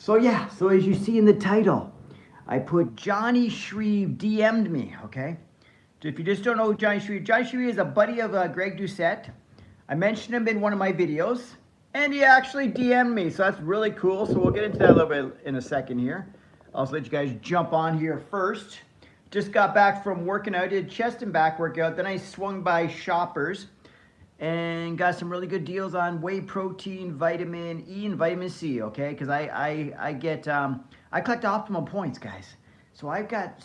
So yeah, so as you see in the title, I put Jonni Shreve DM'd me, okay? So if you just don't know Jonni Shreve is a buddy of Greg Doucette. I mentioned him in one of my videos, and he actually DM'd me, so that's really cool. So we'll get into that a little bit in a second here. I'll just let you guys jump on here first. Just got back from working out, did chest and back workout, then I swung by Shoppers and got some really good deals on whey protein, vitamin E, and vitamin C, okay? Because I collect optimum points, guys. So I've got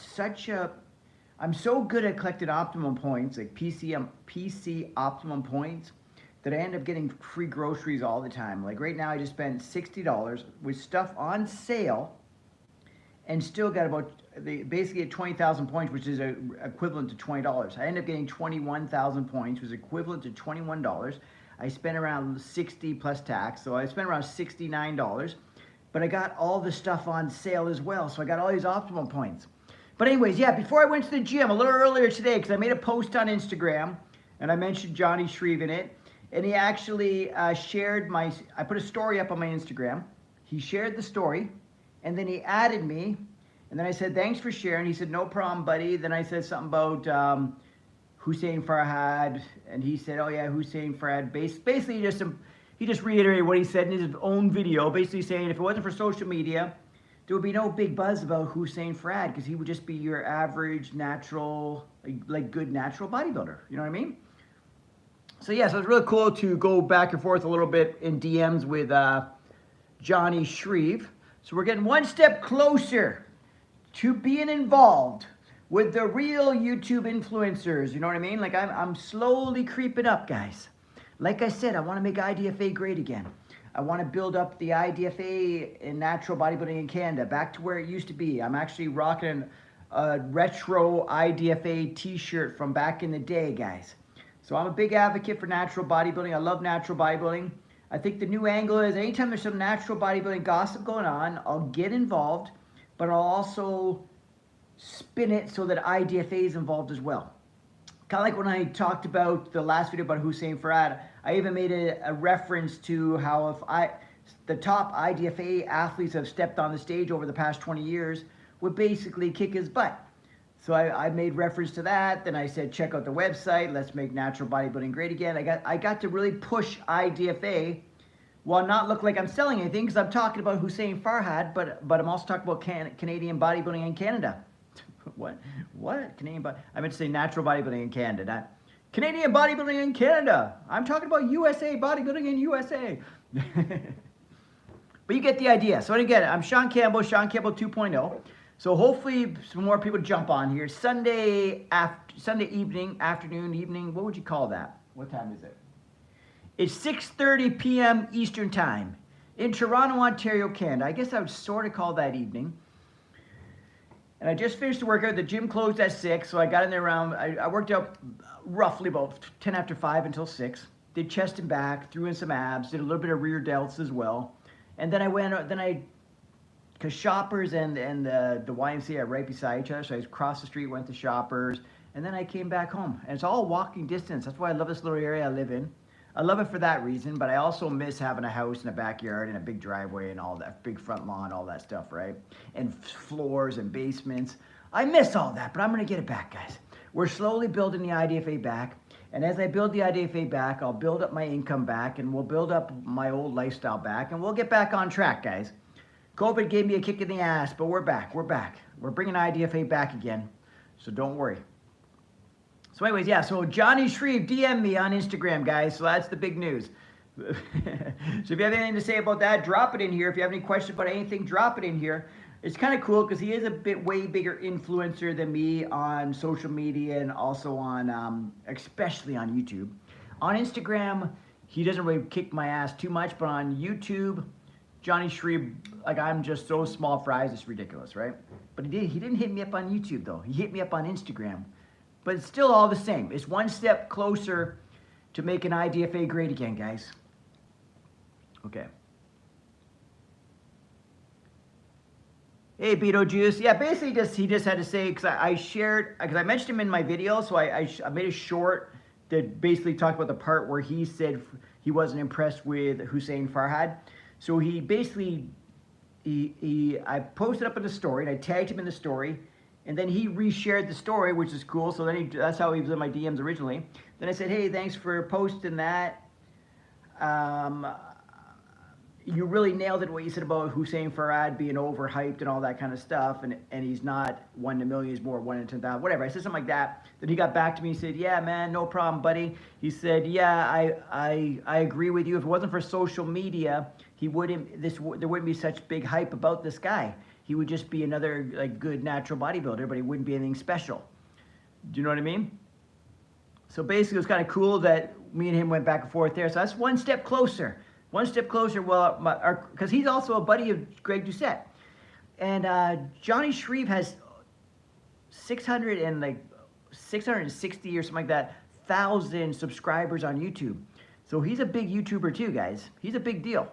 I'm so good at collecting optimum points, like PC optimum points, that I end up getting free groceries all the time. Like right now I just spent $60 with stuff on sale and still got basically at 20,000 points, which is equivalent to $20. I ended up getting 21,000 points, which is equivalent to $21. I spent around 60 plus tax, so I spent around $69. But I got all the stuff on sale as well, so I got all these optimum points. But anyways, yeah, before I went to the gym a little earlier today, because I made a post on Instagram, and I mentioned Jonni Shreve in it, and he actually shared I put a story up on my Instagram. He shared the story, and then he added me, and then I said, thanks for sharing. He said, no problem, buddy. Then I said something about Hussein Farhad, and he said, oh yeah, Hussein Farhad. Basically, he just reiterated what he said in his own video, basically saying if it wasn't for social media, there would be no big buzz about Hussein Farhad, because he would just be your average natural, like good natural bodybuilder. You know what I mean? So yeah, so it's really cool to go back and forth a little bit in DMs with Jonni Shreve. So we're getting one step closer to being involved with the real YouTube influencers. You know what I mean? Like I'm slowly creeping up, guys. Like I said, I want to make IDFA great again. I want to build up the IDFA in natural bodybuilding in Canada back to where it used to be. I'm actually rocking a retro IDFA t-shirt from back in the day, guys. So I'm a big advocate for natural bodybuilding. I love natural bodybuilding. I think the new angle is anytime there's some natural bodybuilding gossip going on, I'll get involved, but I'll also spin it so that IDFA is involved as well. Kind of like when I talked about the last video about Hussein Farhad, I even made a reference to how if the top IDFA athletes have stepped on the stage over the past 20 years would basically kick his butt. So I made reference to that. Then I said, check out the website. Let's make natural bodybuilding great again. I got to really push IDFA while not look like I'm selling anything, because I'm talking about Hussein Farhad, but I'm also talking about Canadian bodybuilding in Canada. What? Canadian I meant to say natural bodybuilding in Canada, not Canadian bodybuilding in Canada. I'm talking about USA bodybuilding in USA. But you get the idea. So again, I'm Shaun Campbell 2.0. So hopefully some more people jump on here. Sunday evening, afternoon, what would you call that? What time is it? It's 6:30 p.m. Eastern Time in Toronto, Ontario, Canada. I guess I would sort of call that evening. And I just finished the workout. The gym closed at 6, so I got in there around, I worked out roughly about 10 after 5 until 6. Did chest and back, threw in some abs, did a little bit of rear delts as well. And then because Shoppers and the YMCA are right beside each other, so I crossed the street, went to Shoppers, and then I came back home. And it's all walking distance. That's why I love this little area I live in. I love it for that reason, but I also miss having a house and a backyard and a big driveway and all that, big front lawn, all that stuff, right? And floors and basements. I miss all that, but I'm gonna get it back, guys. We're slowly building the IDFA back, and as I build the IDFA back, I'll build up my income back, and we'll build up my old lifestyle back, and we'll get back on track, guys. COVID gave me a kick in the ass, but we're back. We're bringing IDFA back again, so don't worry. So anyways, yeah, so Jonni Shreve DM'd me on Instagram, guys, so that's the big news. So if you have anything to say about that, drop it in here. If you have any questions about anything, drop it in here. It's kind of cool because he is a way bigger influencer than me on social media and also on, especially on YouTube. On Instagram, he doesn't really kick my ass too much, but on YouTube, Jonni Shreve, like I'm just so small fries, it's ridiculous, right? But he didn't hit me up on YouTube though. He hit me up on Instagram. But it's still all the same. It's one step closer to making IDFA great again, guys. Okay. Hey, Beetlejuice. Yeah, basically he just had to say, because I mentioned him in my video, so I made a short that basically talked about the part where he said he wasn't impressed with Hussein Farhad. So he basically I posted up in the story, and I tagged him in the story, and then he reshared the story, which is cool. So then that's how he was in my DMs originally. Then I said, hey, thanks for posting that. You really nailed it what you said about Hussein Farad being overhyped and all that kind of stuff, and he's not 1 in a million, he's more 1 in 10,000, whatever. I said something like that. Then he got back to me and said, yeah, man, no problem, buddy. He said, yeah, I agree with you. If it wasn't for social media, there wouldn't be such big hype about this guy. He would just be another like good natural bodybuilder, but he wouldn't be anything special. Do you know what I mean? So basically, it was kind of cool that me and him went back and forth there. So that's one step closer. One step closer, well, because he's also a buddy of Greg Doucette. And Jonni Shreve has 660 or something like that, 1,000 subscribers on YouTube. So he's a big YouTuber too, guys. He's a big deal.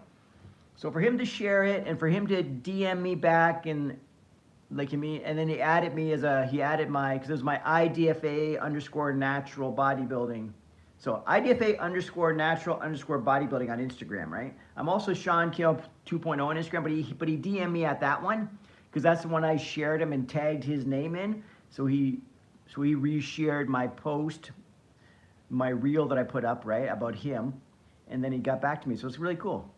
So for him to share it and for him to DM me back and like me, and then he added me as because it was my IDFA_natural bodybuilding. So IDFA_natural_bodybuilding on Instagram, right? I'm also Shaun 2.0 on Instagram, but he DM'd me at that one because that's the one I shared him and tagged his name in. So he reshared my post, my reel that I put up, right, about him, and then he got back to me. So it's really cool.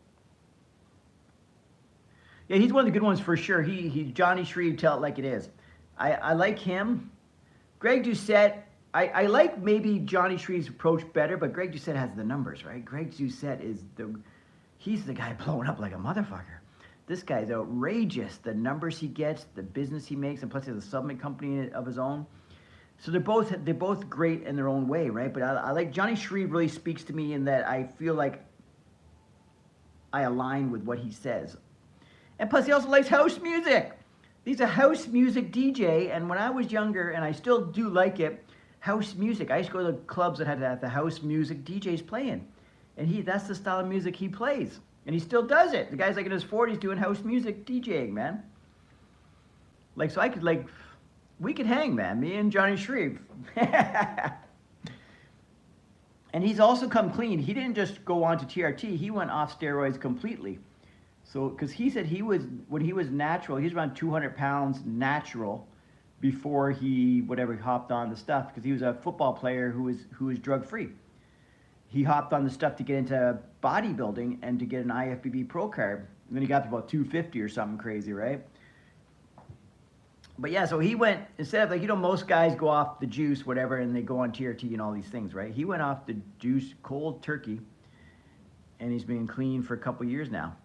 Yeah, he's one of the good ones for sure. Jonni Shreve, tell it like it is. I like him. Greg Doucette. I like maybe Jonni Shreve's approach better, but Greg Doucette has the numbers, right? Greg Doucette he's the guy blowing up like a motherfucker. This guy's outrageous. The numbers he gets, the business he makes, and plus he has a supplement company of his own. So they're both great in their own way, right? But I like Jonni Shreve really speaks to me in that I feel like I align with what he says. And plus he also likes house music. He's a house music DJ, and when I was younger, and I still do like it, house music. I used to go to clubs that had the house music DJs playing. And that's the style of music he plays. And he still does it. The guy's like in his 40s doing house music DJing, man. Like, so we could hang, man. Me and Jonni Shreve. And he's also come clean. He didn't just go on to TRT. He went off steroids completely. So, because he said when he was natural, he was around 200 pounds natural before he hopped on the stuff, because he was a football player who was drug free. He hopped on the stuff to get into bodybuilding and to get an IFBB pro card. And then he got to about 250 or something crazy, right? But yeah, so he went, instead of most guys go off the juice, whatever, and they go on TRT and all these things, right? He went off the juice cold turkey, and he's been clean for a couple years now.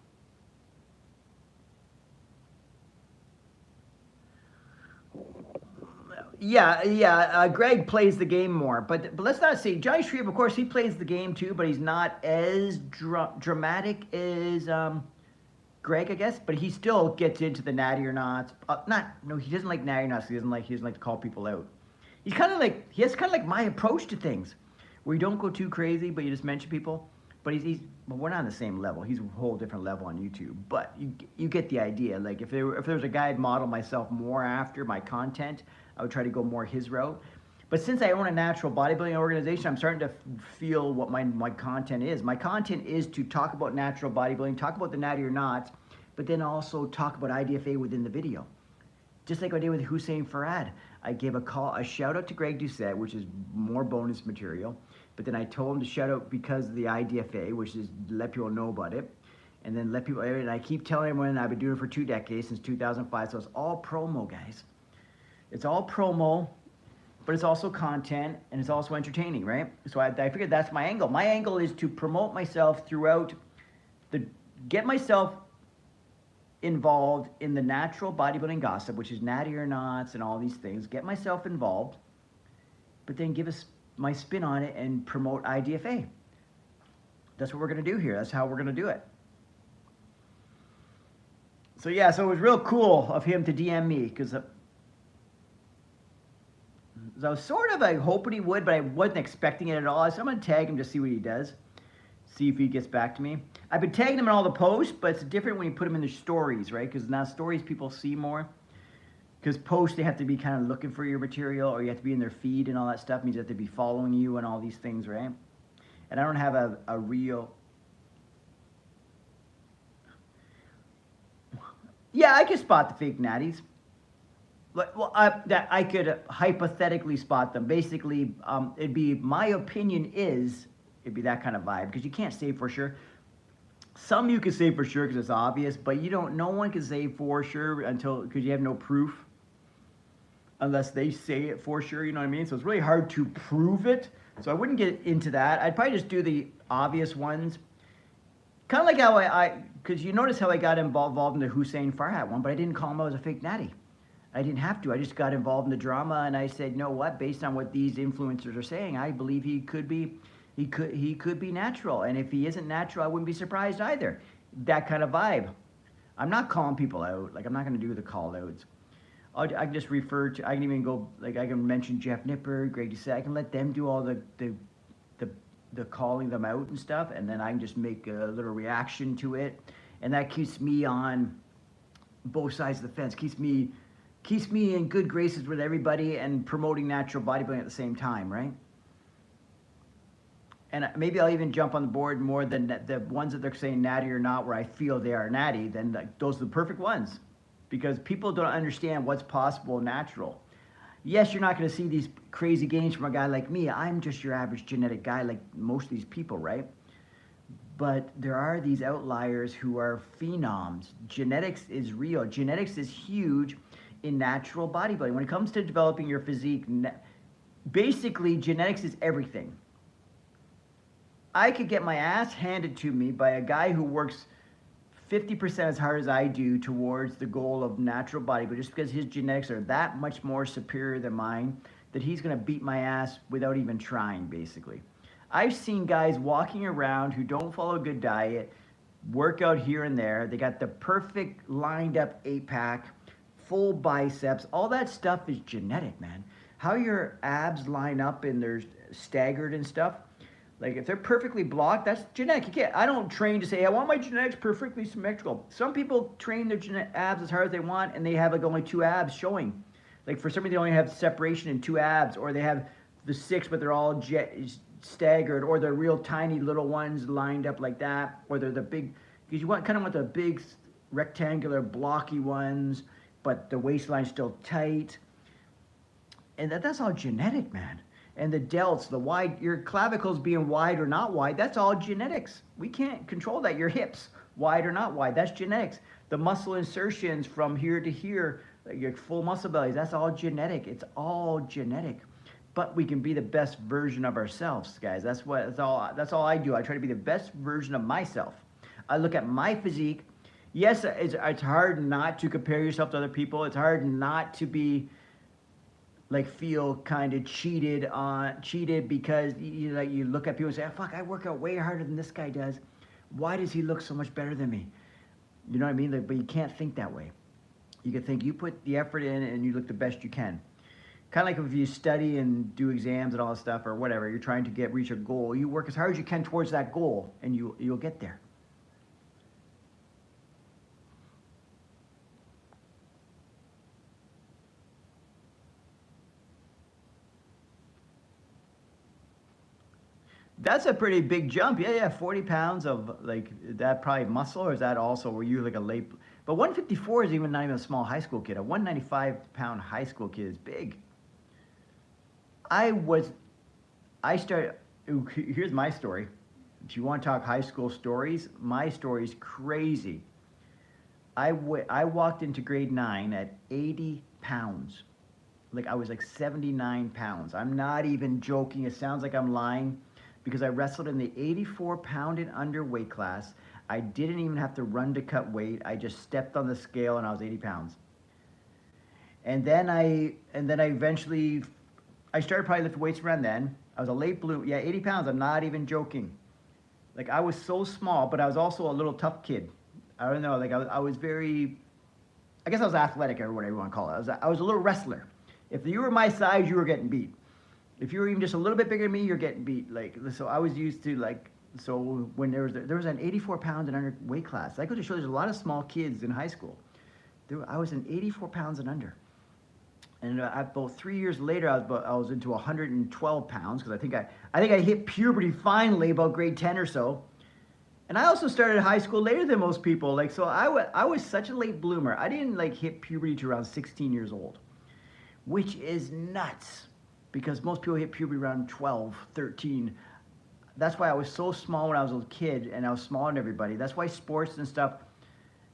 Yeah. Greg plays the game more, but let's not say Jonni Shreve. Of course, he plays the game too, but he's not as dramatic as Greg, I guess. But he still gets into the natty or nots. He doesn't like natty or nots. He doesn't like to call people out. He has kind of like my approach to things, where you don't go too crazy, but you just mention people. But but we're not on the same level. He's a whole different level on YouTube. But you get the idea. Like if there was a guy I'd model myself more after my content, I would try to go more his route. But since I own a natural bodybuilding organization, I'm starting to feel what my content is. My content is to talk about natural bodybuilding, talk about the natty or nots, but then also talk about IDFA within the video. Just like I did with Hussein Farad. I gave a shout out to Greg Doucette, which is more bonus material. But then I told him to shout out because of the IDFA, which is let people know about it. And then and I keep telling everyone I've been doing it for 2 decades, since 2005. So it's all promo, guys. It's all promo, but it's also content, and it's also entertaining, right? So I figured that's my angle. My angle is to promote myself throughout get myself involved in the natural bodybuilding gossip, which is natty or nots and all these things. Get myself involved, but then give us my spin on it and promote IDFA. That's what we're going to do here. That's how we're going to do it. So yeah, so it was real cool of him to DM me, because I was sort of hoping he would, but I wasn't expecting it at all. So I'm going to tag him to see what he does. See if he gets back to me. I've been tagging him in all the posts, but it's different when you put them in the stories, right? Because now stories people see more. Because posts, they have to be kind of looking for your material, or you have to be in their feed and all that stuff. It means they have to be following you and all these things, right? And I don't have a real... Yeah, I could spot the fake natties. Well, that I could hypothetically spot them. Basically, it'd be my opinion is it'd be that kind of vibe because you can't say for sure. Some you can say for sure because it's obvious, but you don't. No one can say for sure until because you have no proof unless they say it for sure. You know what I mean? So it's really hard to prove it. So I wouldn't get into that. I'd probably just do the obvious ones. Kind of like how because you notice how I got involved in the Hussein Farhat one, but I didn't call him out as a fake natty. I didn't have to. I just got involved in the drama, and I said, you know what? Based on what these influencers are saying, I believe he could be natural. And if he isn't natural, I wouldn't be surprised either. That kind of vibe. I'm not calling people out. Like I'm not going to do the call outs. I can just refer to. I can even go like I can mention Jeff Nipper, Greg Doucette. I can let them do all the calling them out and stuff, and then I can just make a little reaction to it, and that keeps me on both sides of the fence. Keeps me in good graces with everybody and promoting natural bodybuilding at the same time, right? And maybe I'll even jump on the board more than the ones that they're saying natty or not, where I feel they are natty. Then those are the perfect ones, because people don't understand what's possible natural. Yes, you're not going to see these crazy gains from a guy like me. I'm just your average genetic guy like most of these people, right? But there are these outliers who are phenoms. Genetics is real. Genetics is huge in natural bodybuilding. When it comes to developing your physique, basically genetics is everything. I could get my ass handed to me by a guy who works 50% as hard as I do towards the goal of natural bodybuilding, just because his genetics are that much more superior than mine, that he's going to beat my ass without even trying, basically. I've seen guys walking around who don't follow a good diet, work out here and there. They got the perfect lined up 8-pack, full biceps. All that stuff is genetic, man. How your abs line up and they're staggered and stuff. Like if they're perfectly blocked, that's genetic. You can't. I don't train to say I want my genetics perfectly symmetrical. Some people train their abs as hard as they want, and they have like only 2 abs showing. Like for somebody, they only have separation in 2 abs, or they have the 6, but they're all staggered, or they're real tiny little ones lined up like that, or they're the big. Because you kind of want the big rectangular blocky ones, but the waistline's still tight. And that's all genetic, man. And the delts, the wide, your clavicles being wide or not wide, that's all genetics. We can't control that. Your hips, wide or not wide, that's genetics. The muscle insertions from here to here, your full muscle bellies, that's all genetic. It's all genetic. But we can be the best version of ourselves, guys. That's all I do. I try to be the best version of myself. I look at my physique. Yes, it's hard not to compare yourself to other people. It's hard not to be like feel kind of cheated because you look at people and say, oh, fuck, I work out way harder than this guy does. Why does he look so much better than me? You know what I mean? But you can't think that way. You can think you put the effort in and you look the best you can. Kind of like if you study and do exams and all that stuff or whatever, you're trying to reach a goal. You work as hard as you can towards that goal and you'll get there. That's a pretty big jump. Yeah, 40 pounds of like that probably muscle, or is that also were you like a late? But 154 is even not even a small high school kid. A 195-pound high school kid is big. Here's my story. If you want to talk high school stories, my story is crazy. I walked into grade 9 at 80 pounds. Like I was like 79 pounds. I'm not even joking. It sounds like I'm lying. Because I wrestled in the 84-pound and under weight class. I didn't even have to run to cut weight. I just stepped on the scale and I was 80 pounds. And then I eventually, I started probably lifting weights around then. I was a late bloomer. Yeah, 80 pounds. I'm not even joking. Like I was so small, but I was also a little tough kid. I don't know. Like I was very, I guess I was athletic or whatever you want to call it. I was a little wrestler. If you were my size, you were getting beat. If you were even just a little bit bigger than me, you're getting beat. Like, so I was used to like, so when there was an 84-pound and under weight class. I could just show there's a lot of small kids in high school. I was in 84 pounds and under. And about 3 years later, I was into 112 pounds because I think I hit puberty finally about grade 10 or so. And I also started high school later than most people. Like, so I was such a late bloomer. I didn't like hit puberty to around 16 years old, which is nuts because most people hit puberty around 12, 13. That's why I was so small when I was a kid and I was smaller than everybody. That's why sports and stuff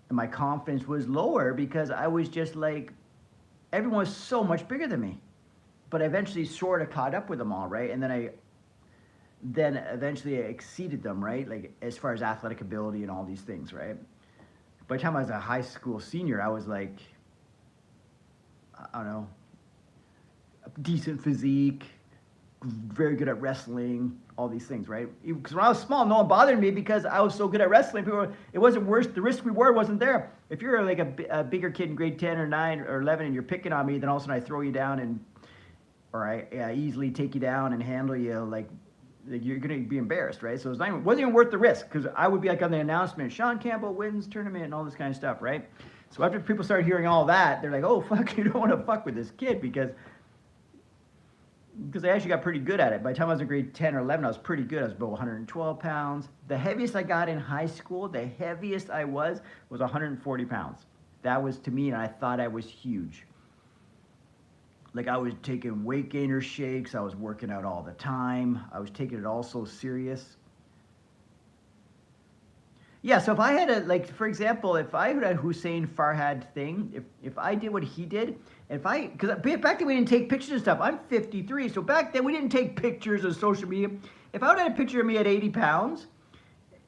and my confidence was lower because I was just like, everyone was so much bigger than me. But I eventually sort of caught up with them all, right? And then eventually I exceeded them, right? Like as far as athletic ability and all these things, right? By the time I was a high school senior, I was like, I don't know, decent physique, very good at wrestling, all these things, right? Because when I was small, no one bothered me because I was so good at wrestling. It wasn't worse. The risk reward wasn't there. If you're like a bigger kid in grade 10 or 9 or 11 and you're picking on me, then all of a sudden I throw you down or I easily take you down and handle you like you're going to be embarrassed, right? So it wasn't even worth the risk because I would be like on the announcement, Shaun Campbell wins tournament and all this kind of stuff, right? So after people started hearing all that, they're like, oh, fuck, you don't want to fuck with this kid because I actually got pretty good at it. By the time I was in grade 10 or 11, I was pretty good. I was about 112 pounds. The heaviest I got in high school, the heaviest I was 140 pounds. That was to me, and I thought I was huge. Like I was taking weight gainer shakes. I was working out all the time. I was taking it all so serious. Yeah, so if I had a, like, for example, if I had a Hussein Farhad thing, if I did what he did, because back then we didn't take pictures and stuff. I'm 53, so back then we didn't take pictures of social media. If I would have had a picture of me at 80 pounds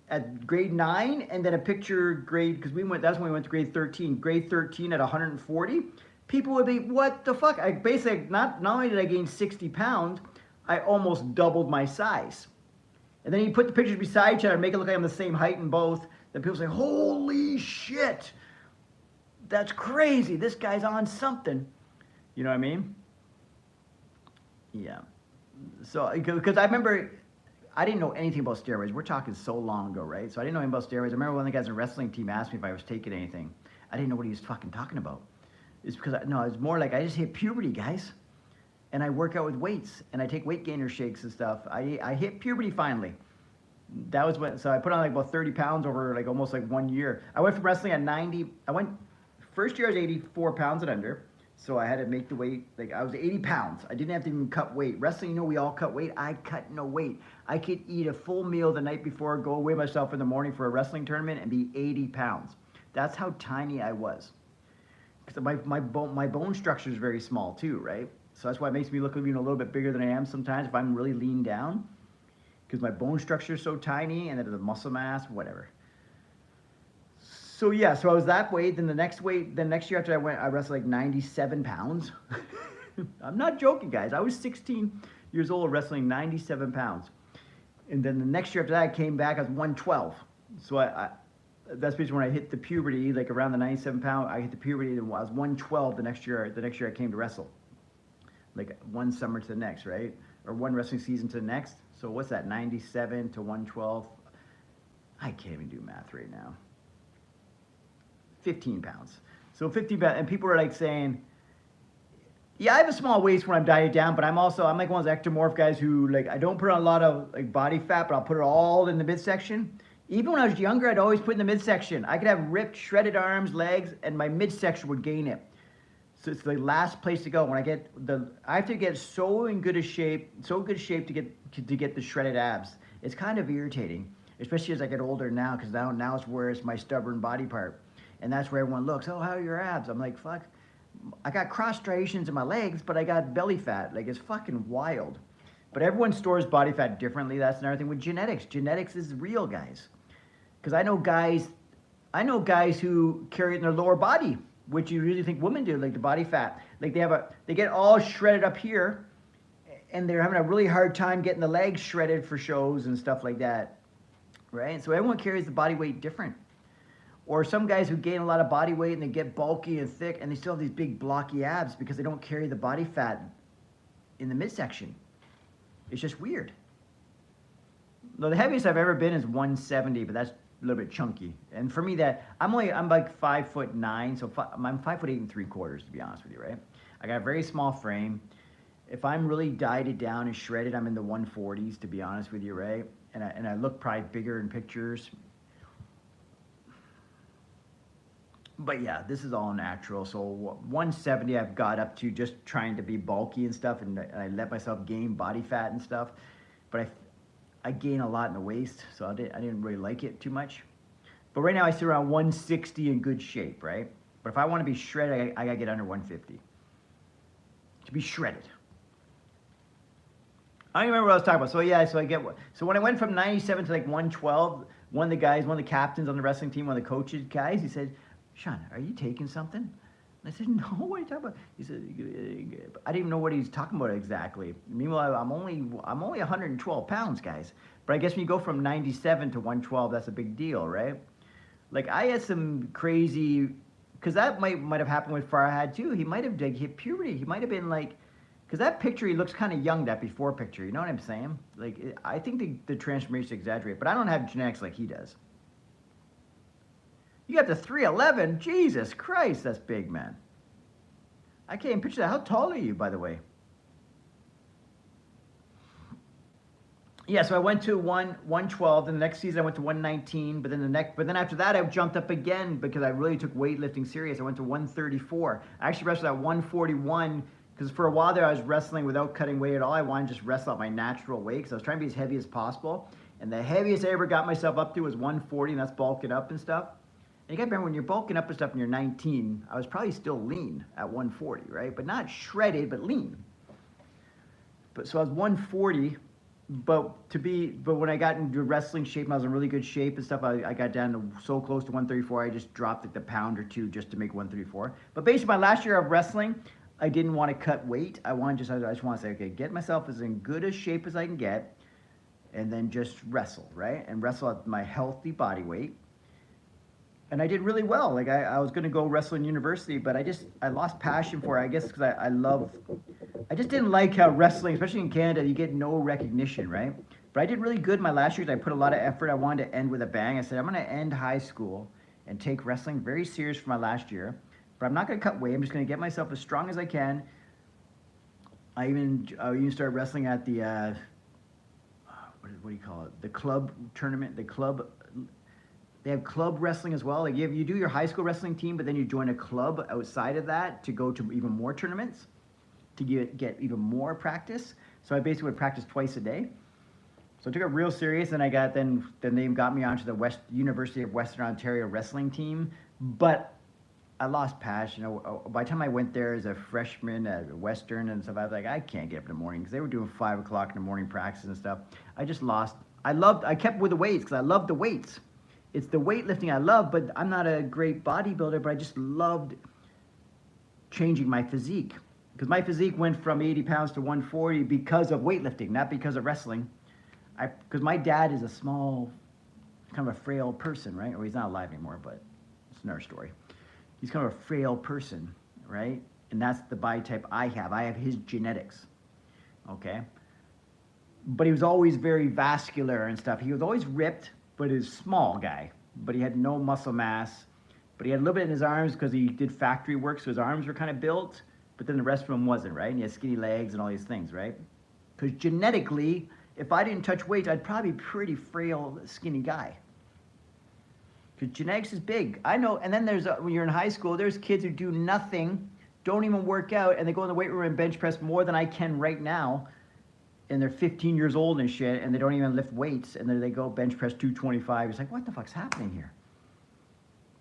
at grade 9, and then a picture grade, because that's when we went to grade 13 at 140, people would be, what the fuck? I basically, not only did I gain 60 pounds, I almost doubled my size. And then you put the pictures beside each other and make it look like I'm the same height in both. Then people say, holy shit, that's crazy. This guy's on something. You know what I mean? Yeah. So, because I remember, I didn't know anything about steroids. We're talking so long ago, right? So I didn't know anything about steroids. I remember one of the guys in the wrestling team asked me if I was taking anything. I didn't know what he was fucking talking about. It's because, it was more like I just hit puberty, guys. And I work out with weights, and I take weight gainer shakes and stuff. I hit puberty finally. That was when, so I put on like about 30 pounds over like almost like 1 year. I went from wrestling at 90, first year I was 84 pounds and under. So I had to make the weight, like I was 80 pounds. I didn't have to even cut weight. Wrestling, we all cut weight. I cut no weight. I could eat a full meal the night before, go weigh myself in the morning for a wrestling tournament and be 80 pounds. That's how tiny I was. Because my bone structure is very small too, right? So that's why it makes me look even a little bit bigger than I am sometimes if I'm really lean down. Because my bone structure is so tiny and then the muscle mass, whatever. So yeah, so I was that weight. Then the next year after I wrestled like 97 pounds. I'm not joking, guys. I was 16 years old wrestling 97 pounds. And then the next year after that, I came back, I was 112. So that's basically when I hit the puberty, like around the 97 pound, I hit the puberty and I was 112 the next year I came to wrestle. Like one summer to the next, right? Or one wrestling season to the next. So what's that, 97 to 112? I can't even do math right now. 15 pounds. So 15 pounds, and people are like saying, yeah, I have a small waist when I'm dieted down, but I'm like one of those ectomorph guys who, like, I don't put on a lot of like body fat, but I'll put it all in the midsection. Even when I was younger, I'd always put in the midsection. I could have ripped, shredded arms, legs, and my midsection would gain it. So it's the last place to go. When I have to get so good shape to get the shredded abs. It's kind of irritating, especially as I get older now, because now it's where it's my stubborn body part. And that's where everyone looks, oh, how are your abs? I'm like, fuck, I got cross striations in my legs, but I got belly fat. Like, it's fucking wild. But everyone stores body fat differently. That's another thing with genetics. Genetics is real, guys. Because I know guys who carry it in their lower body, which you really think women do, like the body fat. Like they get all shredded up here, and they're having a really hard time getting the legs shredded for shows and stuff like that, right? So everyone carries the body weight different. Or some guys who gain a lot of body weight and they get bulky and thick and they still have these big blocky abs because they don't carry the body fat in the midsection. It's just weird. No, the heaviest I've ever been is 170, but that's a little bit chunky. And for me, I'm like 5'9", so I'm 5'8"3/4" to be honest with you, right? I got a very small frame. If I'm really dieted down and shredded, I'm in the 140s to be honest with you, right? And I look probably bigger in pictures. But yeah, this is all natural. So 170 I've got up to just trying to be bulky and stuff, and I let myself gain body fat and stuff. But I gain a lot in the waist, so I didn't really like it too much. But right now I sit around 160 in good shape, right? But if I want to be shredded, I gotta get under 150 to be shredded. I don't remember what I was talking about. So yeah, so when I went from 97 to like 112, one of the captains on the wrestling team, one of the coaches guys, he said, "Shaun, are you taking something?" And I said, "No, what are you talking about?" He said, "I didn't even know what he's talking about exactly." Meanwhile, I'm only 112 pounds, guys. But I guess when you go from 97 to 112, that's a big deal, right? Like I had some crazy, because that might have happened with Farhad too. He might have hit puberty. He might have been like, because that picture, he looks kind of young, that before picture. You know what I'm saying? Like, I think the transformation is exaggerated, but I don't have genetics like he does. You got the 311? Jesus Christ, that's big, man. I can't even picture that. How tall are you, by the way? Yeah, so I went to 112, and the next season I went to 119, but then after that I jumped up again because I really took weightlifting serious. I went to 134. I actually wrestled at 141 because for a while there I was wrestling without cutting weight at all. I wanted to just wrestle at my natural weight because I was trying to be as heavy as possible. And the heaviest I ever got myself up to was 140, and that's bulking up and stuff. And you gotta remember, when you're bulking up and stuff and you're 19, I was probably still lean at 140, right? But not shredded, but lean. But so I was 140. But when I got into wrestling shape and I was in really good shape and stuff, I got down to so close to 134, I just dropped like the pound or two just to make 134. But basically, my last year of wrestling, I didn't want to cut weight. I just want to say, okay, get myself as in good a shape as I can get, and then just wrestle, right? And wrestle at my healthy body weight. And I did really well. Like I was gonna go wrestle in university, but I lost passion for it. I guess because I just didn't like how wrestling, especially in Canada, you get no recognition, right? But I did really good my last years. I put a lot of effort. I wanted to end with a bang. I said, I'm gonna end high school and take wrestling very serious for my last year. But I'm not gonna cut weight. I'm just gonna get myself as strong as I can. I even started wrestling at the what do you call it? The club tournament, They have club wrestling as well. Like you do your high school wrestling team, but then you join a club outside of that to go to even more tournaments, to get even more practice. So I basically would practice twice a day. So I took it real serious, and then they got me onto the University of Western Ontario wrestling team. But I lost passion. By the time I went there as a freshman at Western and stuff, I was like, I can't get up in the morning because they were doing 5 o'clock in the morning practice and stuff. I just lost. I kept with the weights because I loved the weights. It's the weightlifting I love, but I'm not a great bodybuilder, but I just loved changing my physique. Because my physique went from 80 pounds to 140 because of weightlifting, not because of wrestling. Because my dad is a small, kind of a frail person, right? Or he's not alive anymore, but it's another story. He's kind of a frail person, right? And that's the body type I have. I have his genetics, okay? But he was always very vascular and stuff. He was always ripped, but he's a small guy. But he had no muscle mass. But he had a little bit in his arms because he did factory work, so his arms were kind of built, but then the rest of him wasn't, right? And he had skinny legs and all these things, right? Because genetically, if I didn't touch weights, I'd probably be a pretty frail, skinny guy. Because genetics is big. I know, and then when you're in high school, there's kids who do nothing, don't even work out, and they go in the weight room and bench press more than I can right now, and they're 15 years old and shit, and they don't even lift weights, and then they go bench press 225. It's like, what the fuck's happening here?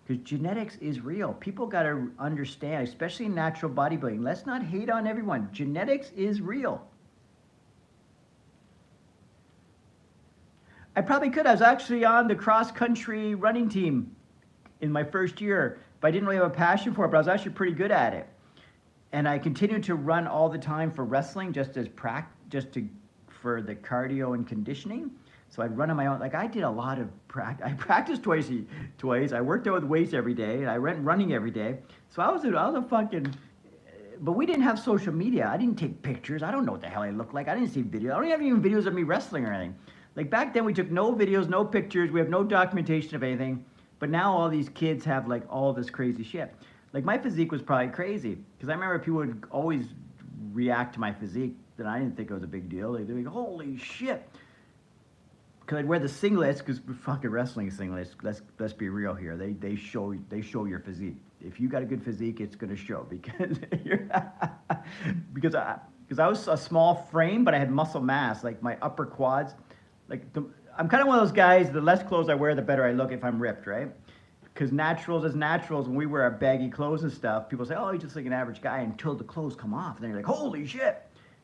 Because genetics is real. People got to understand, especially in natural bodybuilding. Let's not hate on everyone. Genetics is real. I probably could. I was actually on the cross-country running team in my first year, but I didn't really have a passion for it, but I was actually pretty good at it. And I continued to run all the time for wrestling, for the cardio and conditioning. So I'd run on my own. Like I did a lot of practice. I practiced twice. I worked out with weights every day, and I went running every day. So I was a fucking. But we didn't have social media. I didn't take pictures. I don't know what the hell I look like. I didn't see videos. I don't have even videos of me wrestling or anything. Like back then, we took no videos, no pictures. We have no documentation of anything. But now all these kids have like all this crazy shit. Like my physique was probably crazy because I remember people would always react to my physique that I didn't think it was a big deal. They'd be like, "Holy shit!" Because I'd wear the singlets, because fucking wrestling singlets. Let's be real here. They show your physique. If you got a good physique, it's going to show because because I was a small frame, but I had muscle mass, like my upper quads. I'm kind of one of those guys. The less clothes I wear, the better I look if I'm ripped, right? Because naturals is naturals. When we wear our baggy clothes and stuff, people say, "Oh, you're just like an average guy," until the clothes come off, and then you're like, "Holy shit!"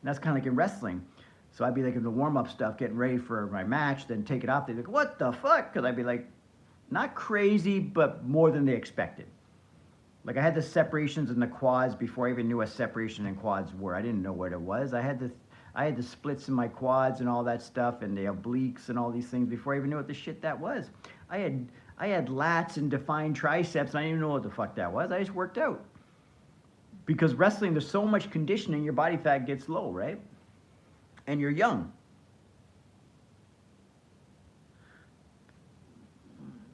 And that's kind of like in wrestling. So I'd be like in the warm-up stuff, getting ready for my match, then take it off. They'd be like, "What the fuck?" Because I'd be like, not crazy, but more than they expected. Like I had the separations in the quads before I even knew what separation in quads were. I didn't know what it was. I had the splits in my quads and all that stuff, and the obliques and all these things before I even knew what the shit that was. I had lats and defined triceps, and I didn't even know what the fuck that was. I just worked out. Because wrestling, there's so much conditioning, your body fat gets low, right? And you're young.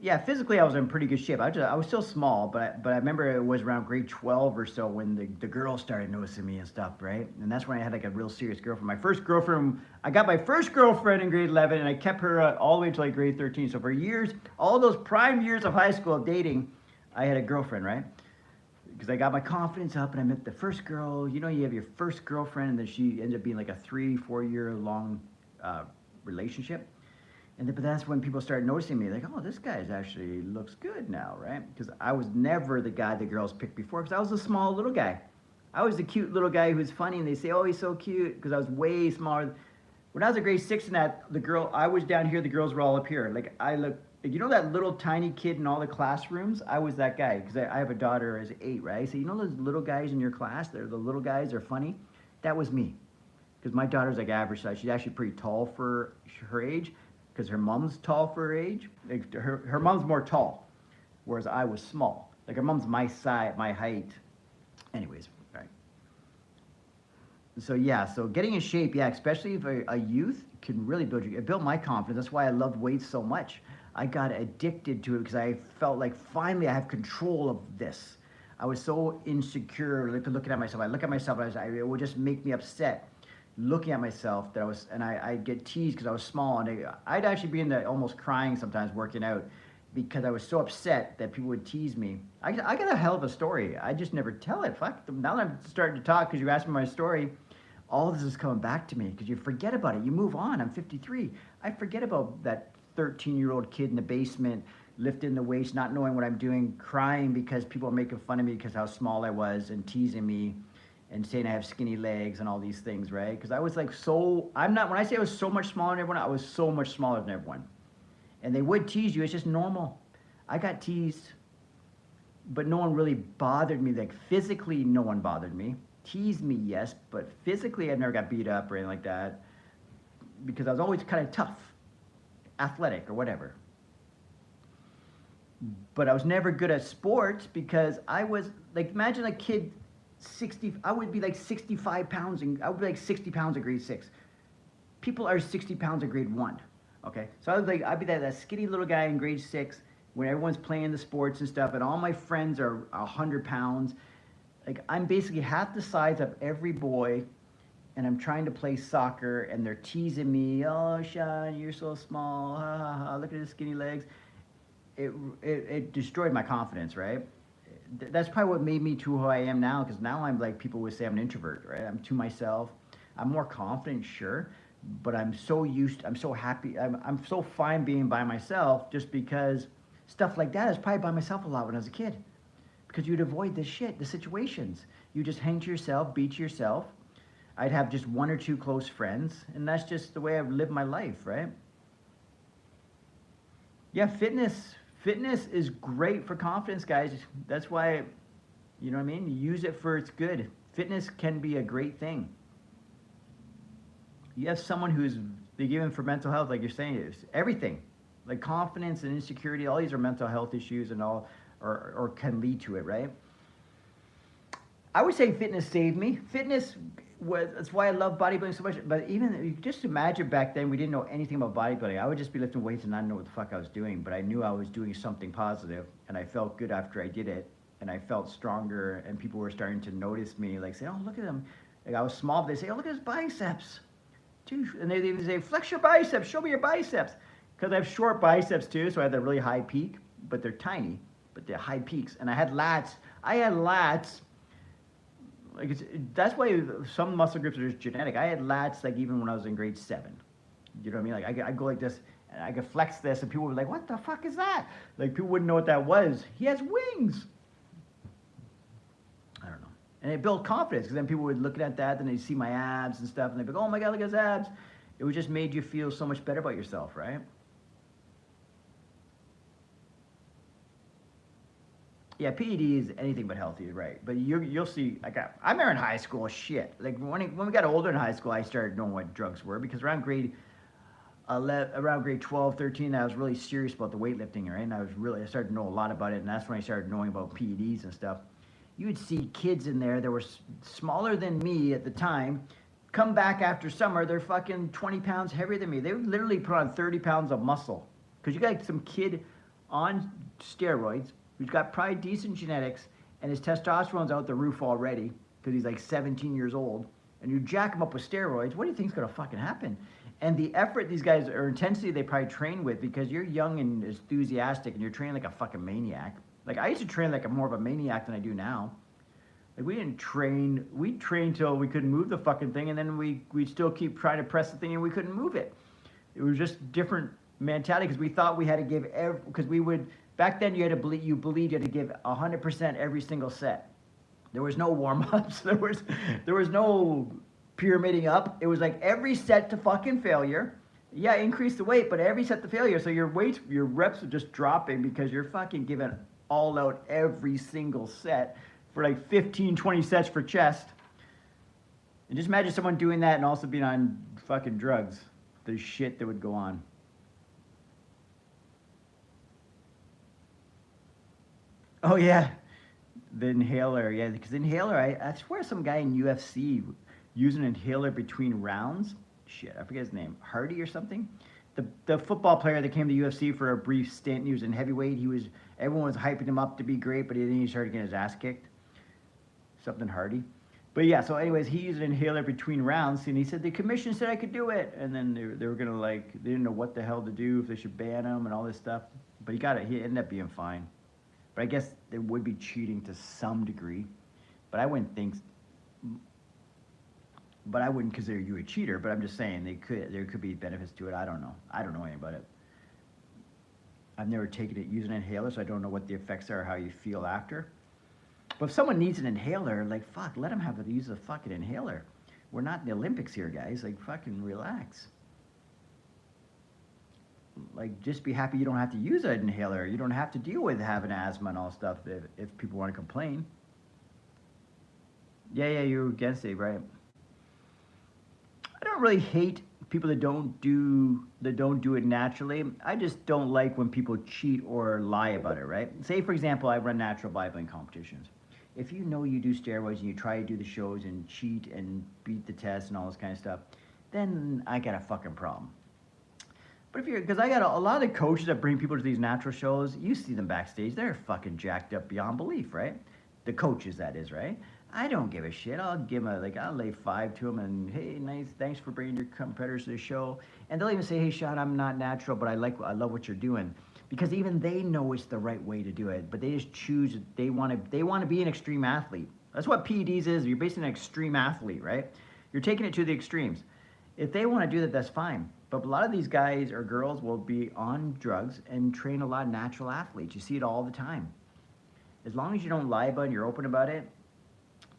Yeah, physically I was in pretty good shape. I was still small, but I remember it was around grade 12 or so when the girls started noticing me and stuff, right? And that's when I had like a real serious girlfriend. My first girlfriend, I got my first girlfriend in grade 11, and I kept her all the way until like grade 13. So for years, all those prime years of high school dating, I had a girlfriend, right? Because I got my confidence up and I met the first girl. You know, you have your first girlfriend, and then she ended up being like a 3-4 year long relationship. But that's when people started noticing me, like, oh, this guy actually looks good now, right? Because I was never the guy the girls picked before, because I was a small little guy. I was the cute little guy who was funny, and they say, oh, he's so cute, because I was way smaller. When I was in grade 6 and that, I was down here, the girls were all up here. Like, I look, you know that little tiny kid in all the classrooms? I was that guy, because I have a daughter as 8, right? So you know those little guys in your class? They're the little guys, they're funny? That was me. Because my daughter's like average size. She's actually pretty tall for her age. Because her mom's tall for her age. Like her mom's more tall, whereas I was small. Like her mom's my size, my height. Anyways, right. So yeah, so getting in shape, yeah, especially if a youth can really build you. It built my confidence. That's why I loved weights so much. I got addicted to it because I felt like finally I have control of this. I was so insecure looking at myself. I look at myself, it would just make me upset. Looking at myself that I'd get teased because I was small, and I'd actually be in the almost crying sometimes working out because I was so upset that people would tease me. I got a hell of a story. I just never tell it. Fuck. Now that I'm starting to talk because you asked me my story, all this is coming back to me because you forget about it. You move on. I'm 53. I forget about that 13-year-old kid in the basement lifting the weights, not knowing what I'm doing, crying because people are making fun of me because how small I was and teasing me. And saying I have skinny legs and all these things, right? Because I was like when I say I was so much smaller than everyone, I was so much smaller than everyone. And they would tease you, it's just normal. I got teased, but no one really bothered me. Like physically, no one bothered me. Teased me, yes, but physically I never got beat up or anything like that. Because I was always kind of tough, athletic or whatever. But I was never good at sports because I was, like imagine a kid, I would be like 65 pounds, and I would be like 60 pounds at grade 6. People are 60 pounds at grade 1, okay? So I'd be that skinny little guy in grade 6 when everyone's playing the sports and stuff, and all my friends are 100 pounds. Like, I'm basically half the size of every boy, and I'm trying to play soccer, and they're teasing me, oh, Shaun, you're so small, ha, ha, ha, look at his skinny legs. It destroyed my confidence, right? That's probably what made me to who I am now, because now I'm like, people would say I'm an introvert, right? I'm to myself. I'm more confident, sure, but I'm so happy. I'm so fine being by myself just because stuff like that. I was probably by myself a lot when I was a kid because you'd avoid the situations. You just hang to yourself, be to yourself. I'd have just 1 or 2 close friends, and that's just the way I've lived my life, right? Yeah, fitness is great for confidence, guys. That's why, you know what I mean? Use it for its good. Fitness can be a great thing. You have someone they give him for mental health, like you're saying, it's everything. Like confidence and insecurity, all these are mental health issues and all, or can lead to it, right? I would say fitness saved me. That's why I love bodybuilding so much. But even, you just imagine back then, we didn't know anything about bodybuilding. I would just be lifting weights and not know what the fuck I was doing. But I knew I was doing something positive, and I felt good after I did it. And I felt stronger, and people were starting to notice me, like say, oh, look at him. Like I was small, but they say, oh, look at his biceps. Dude. And they even say, flex your biceps, show me your biceps. Because I have short biceps too, so I have that really high peak, but they're tiny, but they're high peaks. And I had lats. I had lats. Like that's why some muscle groups are just genetic. I had lats like even when I was in grade 7. You know what I mean? Like I go like this, and I could flex this, and people were like, "What the fuck is that?" Like people wouldn't know what that was. He has wings. I don't know. And it built confidence because then people would look at that, then they'd see my abs and stuff, and they'd be like, "Oh my god, look at his abs." It would just made you feel so much better about yourself, right? Yeah, PED is anything but healthy, right? But you'll see. Like I remember in high school, shit. Like when we got older in high school, I started knowing what drugs were because around grade 12, 13, I was really serious about the weightlifting, right? And I started to know a lot about it, and that's when I started knowing about PEDs and stuff. You would see kids in there that were smaller than me at the time, come back after summer, they're fucking 20 pounds heavier than me. They would literally put on 30 pounds of muscle. Because you got some kid on steroids who's got probably decent genetics, and his testosterone's out the roof already, because he's like 17 years old, and you jack him up with steroids, what do you think's gonna fucking happen? And the effort these guys, or intensity they probably train with, because you're young and enthusiastic, and you're training like a fucking maniac. Like I used to train like more of a maniac than I do now. Like we'd train till we couldn't move the fucking thing, and then we'd still keep trying to press the thing, and we couldn't move it. It was just different mentality, because we thought we had to give because we would, back then you believed you had to give 100% every single set. There was no warm-ups, there was no pyramiding up. It was like every set to fucking failure. Yeah, increase the weight, but every set to failure, so your reps are just dropping because you're fucking giving all out every single set for like 15, 20 sets for chest. And just imagine someone doing that and also being on fucking drugs. The shit that would go on. Oh yeah, the inhaler. Yeah, because inhaler. I swear some guy in UFC used an inhaler between rounds. Shit, I forget his name. Hardy or something. The football player that came to UFC for a brief stint. He was in heavyweight. Everyone was hyping him up to be great, but then he started getting his ass kicked. Something Hardy. But yeah, so anyways, he used an inhaler between rounds, and he said the commission said I could do it, and then they were gonna like, they didn't know what the hell to do, if they should ban him and all this stuff. But he got it. He ended up being fine. But I guess it would be cheating to some degree. But I wouldn't consider you a cheater. But I'm just saying there could be benefits to it. I don't know. I don't know anything about it. I've never taken it using an inhaler, so I don't know what the effects are, or how you feel after. But if someone needs an inhaler, like fuck, let them use a fucking inhaler. We're not in the Olympics here, guys. Like fucking relax. Like, just be happy you don't have to use an inhaler. You don't have to deal with having asthma and all stuff if people want to complain. Yeah, you're against it, right? I don't really hate people that don't do it naturally. I just don't like when people cheat or lie about it, right? Say, for example, I run natural bodybuilding competitions. If you know you do steroids and you try to do the shows and cheat and beat the test and all this kind of stuff, then I got a fucking problem. But because I got a lot of the coaches that bring people to these natural shows, you see them backstage, they're fucking jacked up beyond belief, right? The coaches, that is, right? I don't give a shit. I'll give them I'll lay 5 to them and, hey, nice, thanks for bringing your competitors to the show. And they'll even say, hey, Shaun, I'm not natural, but I love what you're doing. Because even they know it's the right way to do it, but they just choose, they want to be an extreme athlete. That's what PEDs is. You're basically an extreme athlete, right? You're taking it to the extremes. If they want to do that, that's fine. But a lot of these guys or girls will be on drugs and train a lot of natural athletes. You see it all the time. As long as you don't lie about it and you're open about it,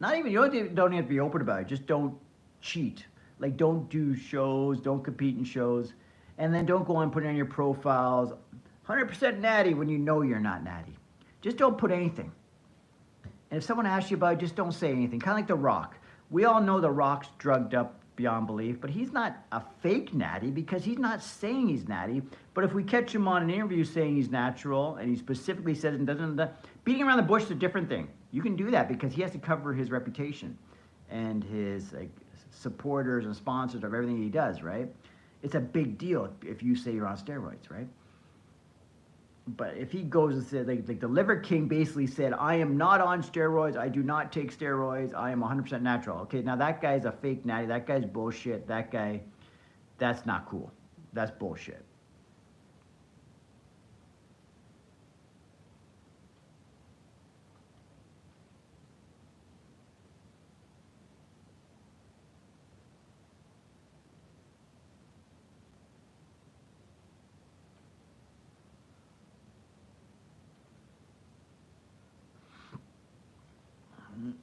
you don't even have to be open about it. Just don't cheat. Like, don't do shows, don't compete in shows, and then don't go on and put it on your profiles, 100% natty when you know you're not natty. Just don't put anything. And if someone asks you about it, just don't say anything. Kind of like The Rock. We all know The Rock's drugged up beyond belief, but he's not a fake natty because he's not saying he's natty. But if we catch him on an interview saying he's natural and he specifically says and doesn't, beating around the bush is a different thing. You can do that because he has to cover his reputation and his supporters and sponsors of everything he does, right? It's a big deal if you say you're on steroids, right? But if he goes and says, like the Liver King basically said, I am not on steroids, I do not take steroids, I am 100% natural. Okay, now that guy's a fake natty, that guy's bullshit, that's not cool. That's bullshit.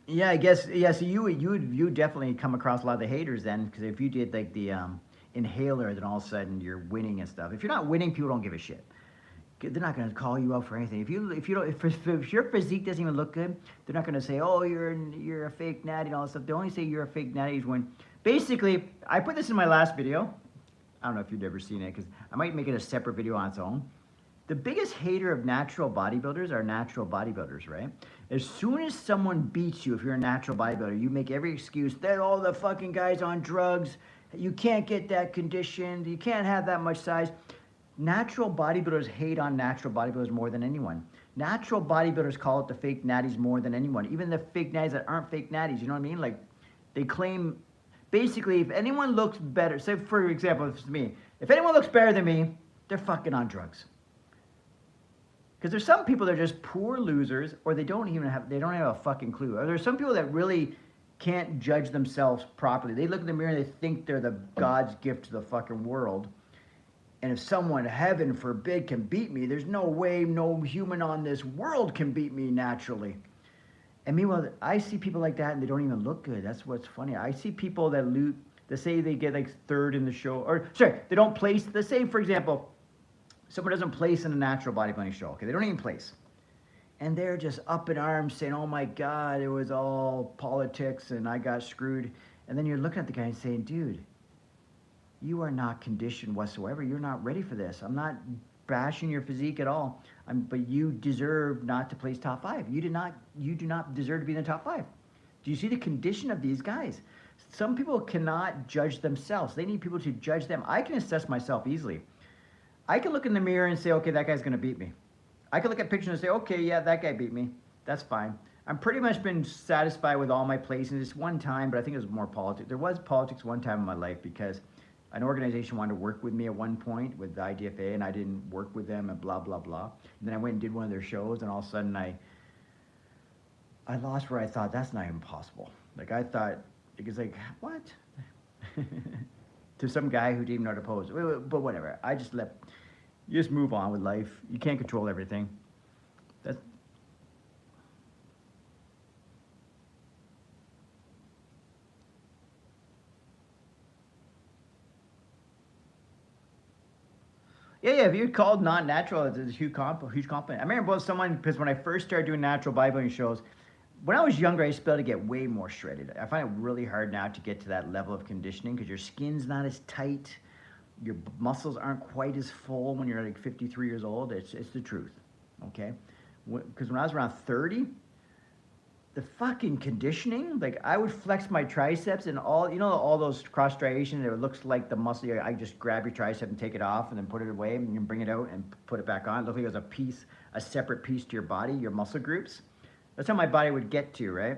Yeah, I guess. Yeah, so you would definitely come across a lot of the haters then, because if you did like the inhaler, then all of a sudden you're winning and stuff. If you're not winning, people don't give a shit. They're not going to call you out for anything. If you don't if your physique doesn't even look good, they're not going to say, oh, you're a fake natty and all that stuff. They only say you're a fake natty when basically I put this in my last video. I don't know if you've ever seen it, because I might make it a separate video on its own. The biggest hater of natural bodybuilders are natural bodybuilders, right? As soon as someone beats you, if you're a natural bodybuilder, you make every excuse. They're all the fucking guys on drugs. You can't get that conditioned. You can't have that much size. Natural bodybuilders hate on natural bodybuilders more than anyone. Natural bodybuilders call it the fake natties more than anyone. Even the fake natties that aren't fake natties, you know what I mean? Like, they claim, basically, if anyone looks better, say for example, if it's me, if anyone looks better than me, they're fucking on drugs. Because there's some people that are just poor losers, or they don't have a fucking clue. Or there's some people that really can't judge themselves properly. They look in the mirror and they think they're the God's gift to the fucking world. And if someone, heaven forbid, can beat me, there's no way no human on this world can beat me naturally. And meanwhile, I see people like that and they don't even look good. That's what's funny. I see people that say they get like third in the show, or sorry, they don't place, let's say for example, someone doesn't place in a natural bodybuilding show, okay? They don't even place. And they're just up in arms saying, oh my God, it was all politics and I got screwed. And then you're looking at the guy and saying, dude, you are not conditioned whatsoever. You're not ready for this. I'm not bashing your physique at all. But you deserve not to place top 5. You do not deserve to be in the top 5. Do you see the condition of these guys? Some people cannot judge themselves. They need people to judge them. I can assess myself easily. I can look in the mirror and say, okay, that guy's going to beat me. I can look at pictures and say, okay, yeah, that guy beat me. That's fine. I'm pretty much been satisfied with all my placings. Just one time, but I think it was more politics. There was politics one time in my life because an organization wanted to work with me at one point with the IDFA, and I didn't work with them and blah, blah, blah. And then I went and did one of their shows, and all of a sudden I lost where I thought, that's not even possible. Like, I thought, it was like, what? To some guy who didn't even know how to pose. But whatever. You just move on with life. You can't control everything. That's... Yeah, if you're called not natural, it's a huge compliment. I remember someone, because when I first started doing natural bodybuilding shows, when I was younger, I used to be able to get way more shredded. I find it really hard now to get to that level of conditioning because your skin's not as tight. Your muscles aren't quite as full when you're like 53 years old. It's the truth, okay? Because when I was around 30, the fucking conditioning, like I would flex my triceps and all those cross striations, it looks like the muscle. I just grab your tricep and take it off and then put it away and you bring it out and put it back on. It looked like it was a separate piece to your body, your muscle groups. That's how my body would get to, right?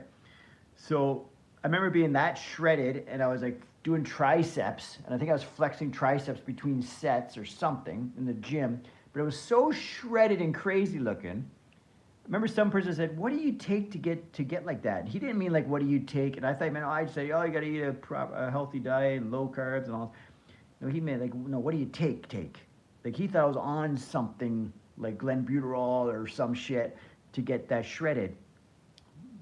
So I remember being that shredded and I was like doing triceps, and I think I was flexing triceps between sets or something in the gym, but it was so shredded and crazy looking. I remember some person said, what do you take to get like that? He didn't mean like, what do you take? And I thought, man, I'd say, oh, you got to eat a healthy diet and low carbs and all. No, he meant like, no, what do you take? Like he thought I was on something like Glenbuterol or some shit to get that shredded.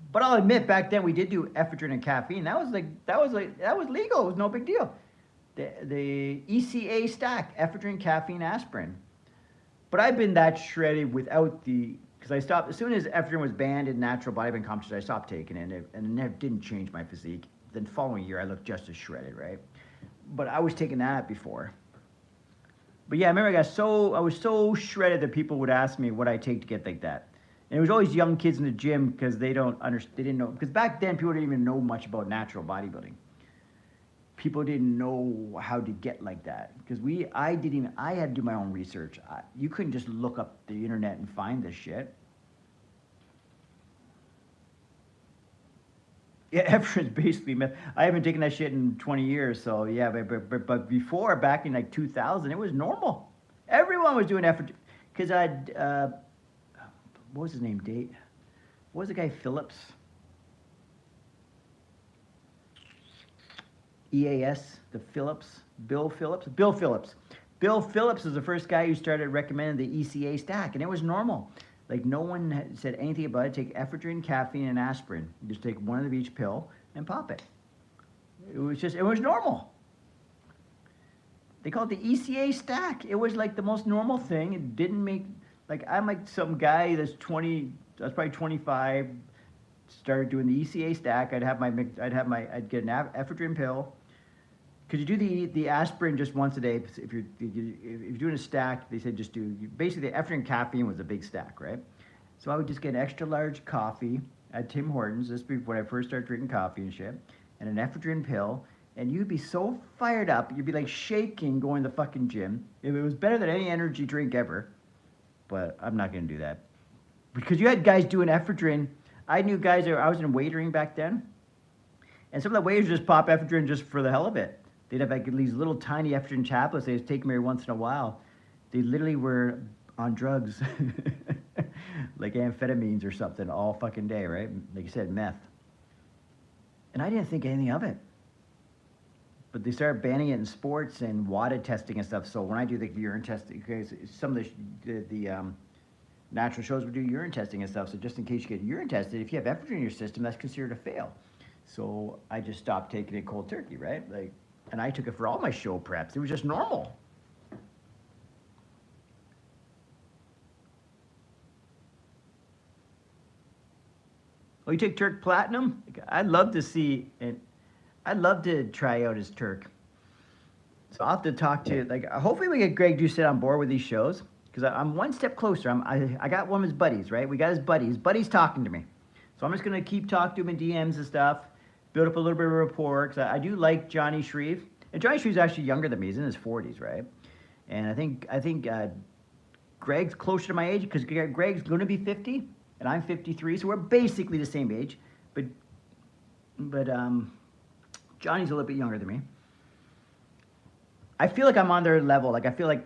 But I'll admit, back then we did do ephedrine and caffeine. That was legal. It was no big deal. The ECA stack, ephedrine, caffeine, aspirin. But I've been that shredded without because I stopped, as soon as ephedrine was banned in natural bodybuilding competitions, I stopped taking it, and it didn't change my physique. Then the following year, I looked just as shredded, right? But I was taking that before. But yeah, I remember I was so shredded that people would ask me what I take to get like that. And it was always young kids in the gym because they didn't know, because back then people didn't even know much about natural bodybuilding. People didn't know how to get like that because I had to do my own research. You couldn't just look up the internet and find this shit. Yeah, ephedrine's basically meth. I haven't taken that shit in 20 years, so yeah, but before, back in like 2000, it was normal. Everyone was doing ephedrine because what was his name? What was the guy? Phillips? EAS, the Phillips? Bill Phillips? Bill Phillips. Bill Phillips is the first guy who started recommending the ECA stack, and it was normal. Like no one had said anything about it. Take ephedrine, caffeine, and aspirin. You just take one of each pill and pop it. It was normal. They call it the ECA stack. It was like the most normal thing. It didn't make, like I'm like some guy that's 20, that's probably 25, started doing the ECA stack. I'd get an ephedrine pill. Because you do the aspirin just once a day. If you're doing a stack, they said just do, basically the ephedrine caffeine was a big stack, right? So I would just get an extra large coffee at Tim Hortons, this would be when I first started drinking coffee and shit, and an ephedrine pill, and you'd be so fired up, you'd be like shaking going to the fucking gym. It was better than any energy drink ever, but I'm not gonna do that. Because you had guys doing ephedrine. I knew guys, I was in waitering back then, and some of the waiters just pop ephedrine just for the hell of it. They'd have like these little tiny ephedrine tablets. They'd just take them every once in a while. They literally were on drugs, like amphetamines or something, all fucking day, right? Like you said, meth. And I didn't think anything of it. But they started banning it in sports and WADA testing and stuff. So when I do the urine testing, because some of the natural shows would do urine testing and stuff. So just in case you get urine tested, if you have ephedrine in your system, that's considered a fail. So I just stopped taking it cold turkey, right? Like. And I took it for all my show preps. It was just normal. Oh, you take Turk Platinum? I'd love to see, and I'd love to try out as Turk. So I'll have to talk to, like, hopefully we get Greg Doucette on board with these shows, because I'm one step closer. I got one of his buddies, right? We got his buddy. His buddy's talking to me. So I'm just going to keep talking to him in DMs and stuff, build up a little bit of rapport, because I do like Jonni Shreve. And Jonni Shreve's actually younger than me. He's in his 40s, right? And I think Greg's closer to my age, because Greg's going to be 50, and I'm 53, so we're basically the same age. But Johnny's a little bit younger than me. I feel like I'm on their level. Like I feel like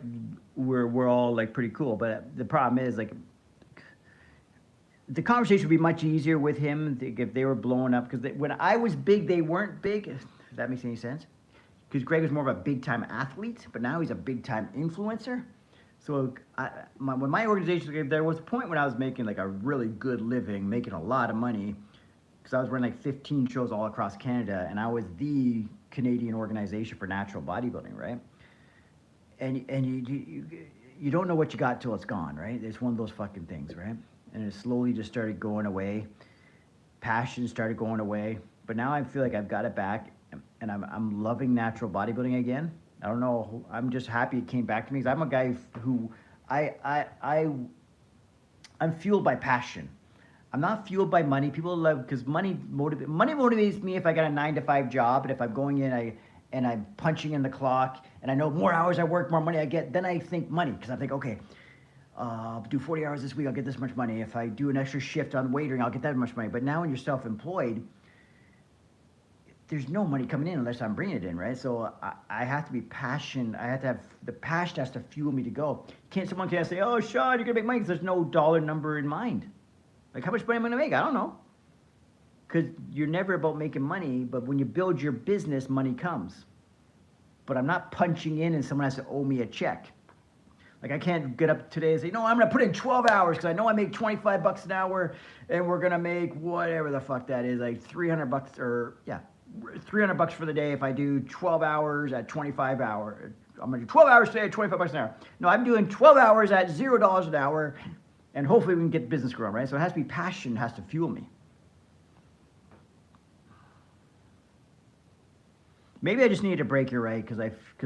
we're all like pretty cool. But the problem is like the conversation would be much easier with him if they were blowing up. Because when I was big, they weren't big. If that makes any sense. Because Greg was more of a big-time athlete, but now he's a big-time influencer. So when my organization, there was a point when I was making like a really good living, making a lot of money, because I was running like 15 shows all across Canada, and I was the Canadian organization for natural bodybuilding, right? And you don't know what you got till it's gone, right? It's one of those fucking things, right? And it slowly just started going away. Passion started going away. But now I feel like I've got it back, and I'm loving natural bodybuilding again. I don't know. I'm just happy it came back to me, because I'm a guy who I'm fueled by passion. I'm not fueled by money. People love, because money motivates me if I got a 9-to-5 job, and if I'm going in and I'm punching in the clock, and I know more hours I work, more money I get. Then I think money, because I think, okay, I'll do 40 hours this week, I'll get this much money. If I do an extra shift on waitering, I'll get that much money. But now when you're self-employed, there's no money coming in unless I'm bringing it in, right? So I have to be passionate. I have to have, the passion has to fuel me to go. Someone can't say, oh, Shaun, you're gonna make money, because there's no dollar number in mind. Like, how much money am I gonna make? I don't know. Because you're never about making money, but when you build your business, money comes. But I'm not punching in and someone has to owe me a check. Like, I can't get up today and say, no, I'm gonna put in 12 hours because I know I make 25 bucks an hour, and we're gonna make whatever the fuck that is, like 300 bucks, or yeah, 300 bucks for the day if I do 12 hours at 25 hours. I'm gonna do 12 hours today at 25 bucks an hour. No, I'm doing 12 hours at $0 an hour, and hopefully we can get business growing, right? So it has to be passion, has to fuel me. Maybe I just need to break your right, because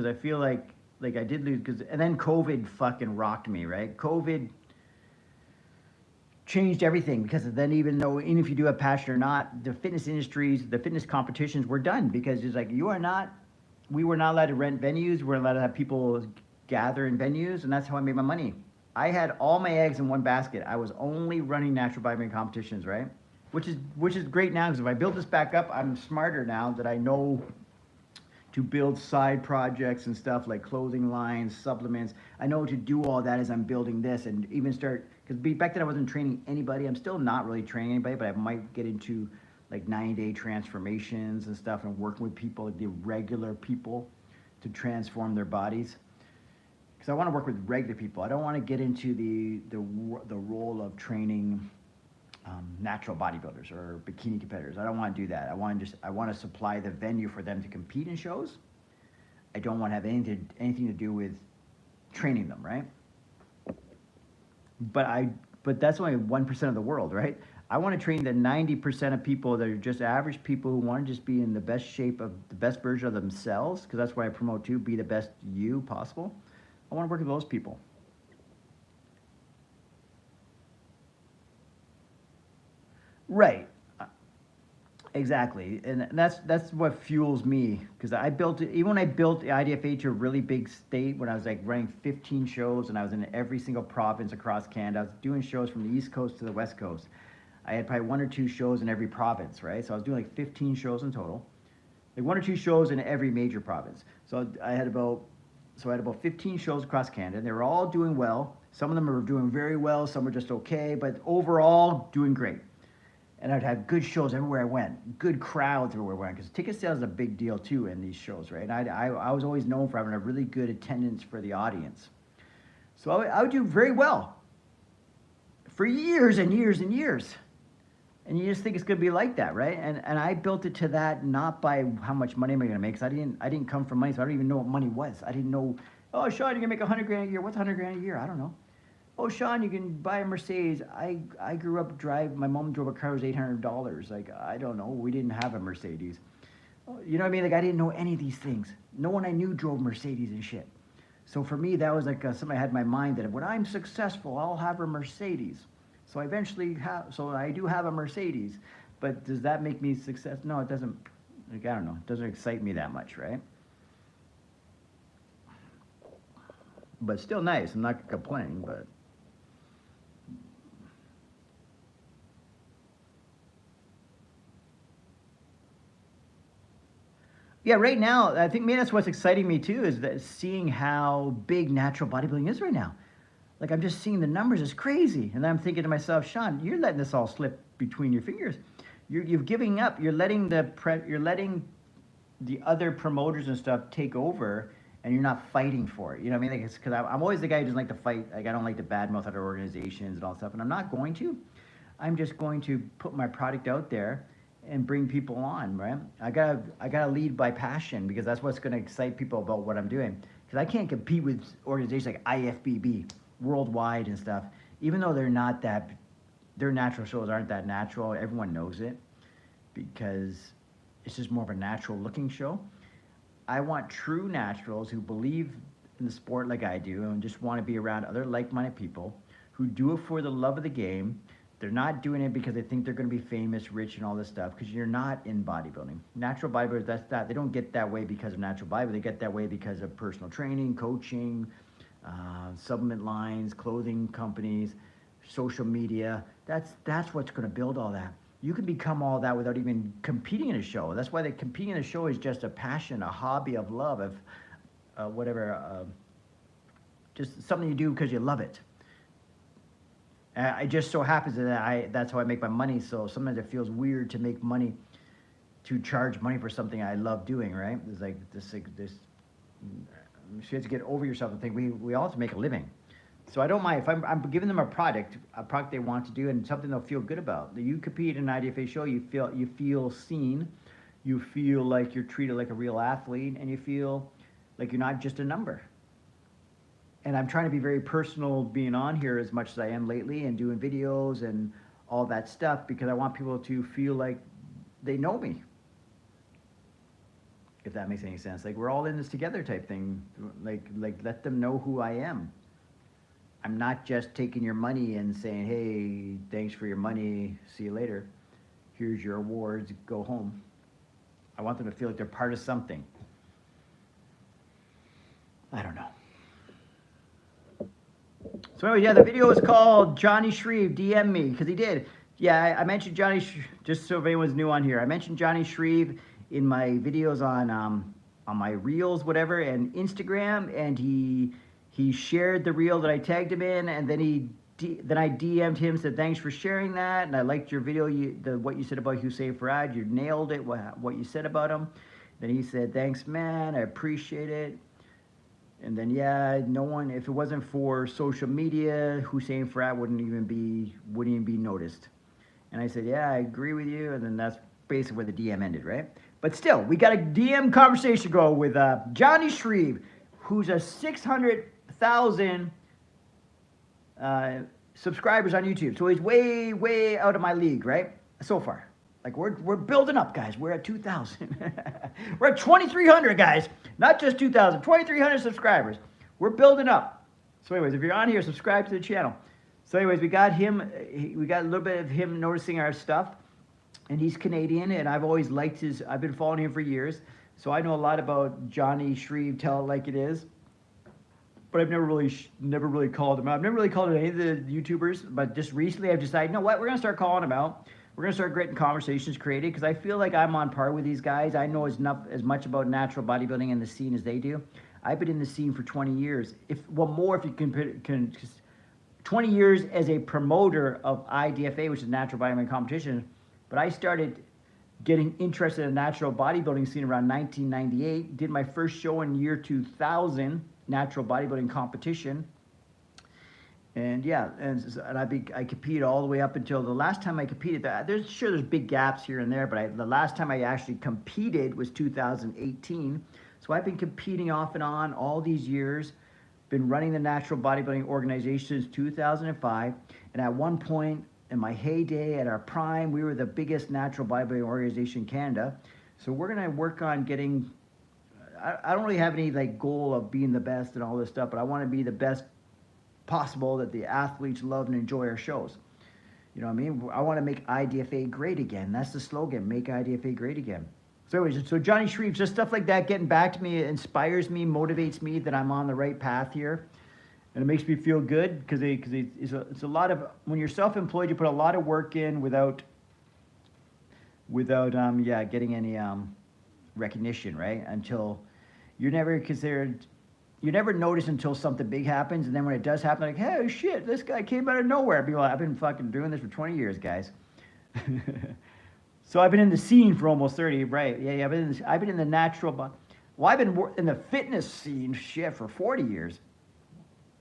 I feel like I did lose, and then COVID fucking rocked me, right? COVID changed everything, because then even if you do have passion or not, the fitness industries, the fitness competitions were done, because it's like we were not allowed to rent venues, we weren't allowed to have people gather in venues, and that's how I made my money. I had all my eggs in one basket. I was only running natural bodybuilding competitions, right? Which is great now, because if I build this back up, I'm smarter now that I know to build side projects and stuff like clothing lines, supplements. I know to do all that as I'm building this, and even start, because back then I wasn't training anybody. I'm still not really training anybody, but I might get into like 90-day transformations and stuff, and working with people, like the regular people, to transform their bodies. because I want to work with regular people. I don't want to get into the role of training natural bodybuilders or bikini competitors. I don't want to do that. I want to supply the venue for them to compete in shows. I don't want to have anything to do with training them, right? But that's only 1% of the world, right? I want to train the 90% of people that are just average people who want to just be in the best shape of the best version of themselves, because that's what I promote too, be the best you possible. I want to work with those people. Right. Exactly, and that's what fuels me, because I built it. Even when I built the IDFA to a really big state, when I was like running 15 shows and I was in every single province across Canada, I was doing shows from the East Coast to the West Coast. I had probably 1 or 2 shows in every province, right? So I was doing like 15 shows in total, like 1 or 2 shows in every major province. So I had about 15 shows across Canada, and they were all doing well. Some of them were doing very well, some were just okay, but overall doing great. And I'd have good shows everywhere I went, good crowds everywhere I went, because ticket sales is a big deal too in these shows, right? And I was always known for having a really good attendance for the audience. So I would do very well for years and years and years. And you just think it's going to be like that, right? And I built it to that, not by how much money am I going to make, because I didn't come from money, so I don't even know what money was. I didn't know, oh, Shaun, you're going to make 100 grand a year. What's 100 grand a year? I don't know. Oh, Shaun, you can buy a Mercedes. I grew up my mom drove a car that was $800. Like, I don't know. We didn't have a Mercedes. You know what I mean? Like, I didn't know any of these things. No one I knew drove Mercedes and shit. So for me, that was like something I had in my mind, that when I'm successful, I'll have a Mercedes. So I eventually so I do have a Mercedes. But does that make me success? No, it doesn't. Like, I don't know. It doesn't excite me that much, right? But still nice. I'm not complaining, but... Yeah, right now, I think maybe that's what's exciting me too, is that seeing how big natural bodybuilding is right now. Like, I'm just seeing the numbers, it's crazy. And I'm thinking to myself, Shaun, you're letting this all slip between your fingers. You're giving up. You're letting the other promoters and stuff take over, and you're not fighting for it. You know what I mean? Like, it's because I'm always the guy who doesn't like to fight. Like, I don't like to badmouth other organizations and all that stuff, and I'm not going to. I'm just going to put my product out there and bring people on, right? I gotta lead by passion, because that's what's gonna excite people about what I'm doing. Because I can't compete with organizations like IFBB, worldwide and stuff, even though they're not that, their natural shows aren't that natural. Everyone knows it, because it's just more of a natural looking show. I want true naturals who believe in the sport like I do, and just want to be around other like-minded people who do it for the love of the game. They're not doing it because they think they're going to be famous, rich, and all this stuff, because you're not in bodybuilding. Natural bodybuilders, that's that. They don't get that way because of natural bodybuilding. They get that way because of personal training, coaching, supplement lines, clothing companies, social media. That's what's going to build all that. You can become all that without even competing in a show. That's why competing in a show is just a passion, a hobby of love, of whatever, just something you do because you love it. It just so happens that that's how I make my money. So sometimes it feels weird to make money, to charge money for something I love doing, right? It's like this. You have to get over yourself and think we all have to make a living. So I don't mind if I'm giving them a product they want to do, and something they'll feel good about. You compete in an IDFA show, you feel seen, you feel like you're treated like a real athlete, and you feel like you're not just a number. And I'm trying to be very personal being on here as much as I am lately, and doing videos and all that stuff, because I want people to feel like they know me. If that makes any sense. Like, we're all in this together type thing. Like let them know who I am. I'm not just taking your money and saying, hey, thanks for your money, see you later. Here's your awards, go home. I want them to feel like they're part of something. I don't know. So anyway, yeah, the video is called Jonni Shreve DM'd me, because he did. Yeah, I mentioned Jonni, just so if anyone's new on here, I mentioned Jonni Shreve in my videos on my reels, whatever, and Instagram, and he shared the reel that I tagged him in, and then then I DM'd him, said thanks for sharing that, and I liked your video, what you said about Hussein Farad, you nailed it, what you said about him. Then he said, thanks man, I appreciate it. And then yeah, no one. If it wasn't for social media, Hussein Farhat wouldn't even be noticed. And I said, yeah, I agree with you. And then that's basically where the DM ended, right? But still, we got a DM conversation go with Jonni Shreve, who's a 600,000 subscribers on YouTube. So he's way, way out of my league, right? So far. Like we're building up, guys. We're at 2,000. We're at 2,300, guys. Not just 2,000, 2,300 subscribers. We're building up. So anyways, if you're on here, subscribe to the channel. So anyways, we got him. We got a little bit of him noticing our stuff. And he's Canadian, and I've always liked his, I've been following him for years. So I know a lot about Jonni Shreve, Tell It Like It Is. But I've never really called him out. I've never really called any of the YouTubers, but just recently I've decided, you know what, we're going to start calling him out. We're going to start getting conversations created because I feel like I'm on par with these guys. I know as much about natural bodybuilding and the scene as they do. I've been in the scene for 20 years. More if you can 20 years as a promoter of IDFA, which is natural bodybuilding competition. But I started getting interested in the natural bodybuilding scene around 1998. Did my first show in year 2000, natural bodybuilding competition. And yeah, and I competed all the way up until the last time I competed. There's big gaps here and there, but the last time I actually competed was 2018. So I've been competing off and on all these years. Been running the natural bodybuilding organization since 2005. And at one point in my heyday, at our prime, we were the biggest natural bodybuilding organization in Canada. So we're gonna work on getting. I don't really have any like goal of being the best and all this stuff, but I want to be the best possible that the athletes love and enjoy our shows. You know what I mean? I want to make IDFA great again. That's the slogan, make IDFA great again. So anyways, so Jonni Shreve, just stuff like that getting back to me, it inspires me, motivates me that I'm on the right path here. And it makes me feel good because it's a lot of, when you're self-employed, you put a lot of work in without getting any recognition, right? Until you're never considered, you never notice until something big happens, and then when it does happen, like, hey, shit, this guy came out of nowhere. People, I've been fucking doing this for 20 years, guys. So I've been in the scene for almost 30, right? Yeah, I've been in the natural, well, I've been in the fitness scene, shit, for 40 years.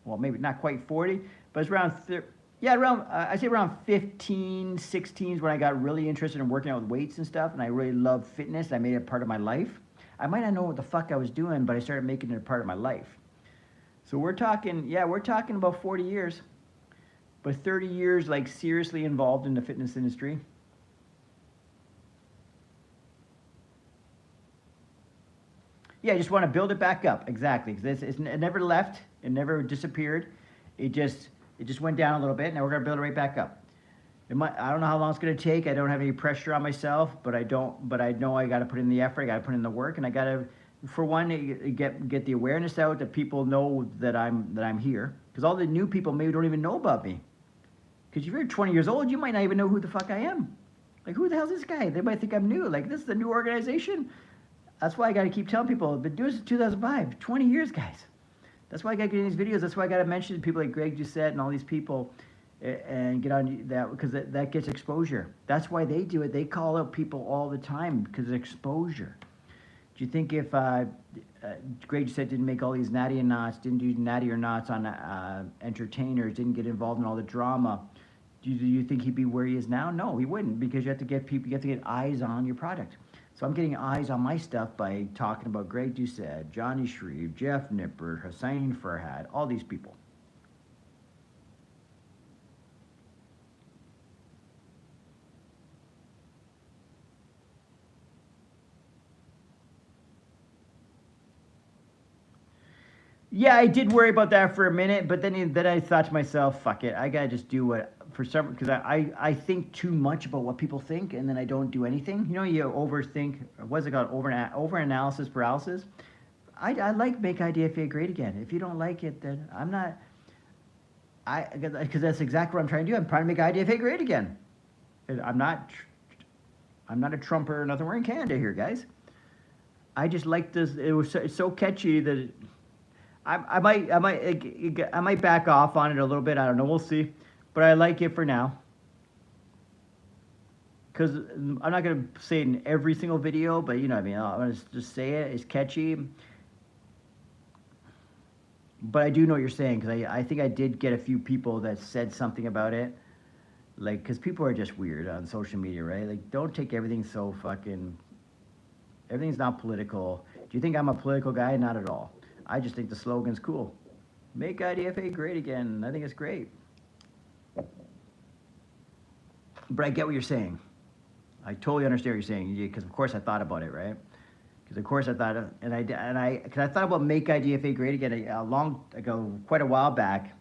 Well, maybe not quite 40, but it's around, I say around 15, 16 is when I got really interested in working out with weights and stuff, and I really loved fitness. I made it a part of my life. I might not know what the fuck I was doing, but I started making it a part of my life. So we're talking about 40 years, but 30 years like seriously involved in the fitness industry. Yeah, I just want to build it back up, exactly. Because it never left, it never disappeared. It just went down a little bit, and now we're gonna build it right back up. I don't know how long it's going to take. I don't have any pressure on myself, but I know I got to put in the effort. I got to put in the work, and I got to, for one, get the awareness out that people know that I'm here. Because all the new people maybe don't even know about me. Because if you're 20 years old, you might not even know who the fuck I am. Like, who the hell's this guy? They might think I'm new. Like, this is the new organization. That's why I got to keep telling people. I've been doing this since 2005, 20 years, guys. That's why I got to get in these videos. That's why I got to mention people like Greg Doucette and all these people. And get on that because that gets exposure. That's why they do it. They call out people all the time because of exposure. Do you think if Greg said didn't make all these Natty and Knots, didn't do Natty or Knots on entertainers, didn't get involved in all the drama, do you think he'd be where he is now? No, he wouldn't, because you have to get people, you have to get eyes on your product. So I'm getting eyes on my stuff by talking about Greg Doucette, Jonni Shreve, Jeff Nippert, Hussein Farhat, all these people. Yeah, I did worry about that for a minute, but then I thought to myself, fuck it, I gotta just do what, because I think too much about what people think, and then I don't do anything. You know, you overthink, what's it called, over-analysis paralysis? I like make IDFA great again. If you don't like it, then I'm not, because that's exactly what I'm trying to do. I'm trying to make IDFA great again. I'm not a Trumper or nothing. We're in Canada here, guys. I just like this, it's so catchy that I might back off on it a little bit. I don't know. We'll see. But I like it for now. Because I'm not going to say it in every single video, but you know what I mean. I'm going to just say it. It's catchy. But I do know what you're saying, because I think I did get a few people that said something about it. Like, because people are just weird on social media, right? Like, don't take everything so fucking... Everything's not political. Do you think I'm a political guy? Not at all. I just think the slogan's cool. Make IDFA great again. I think it's great. But I get what you're saying. I totally understand what you're saying, because of course I thought about it, right? Because of course I thought, because I thought about make IDFA great again a long ago, quite a while back.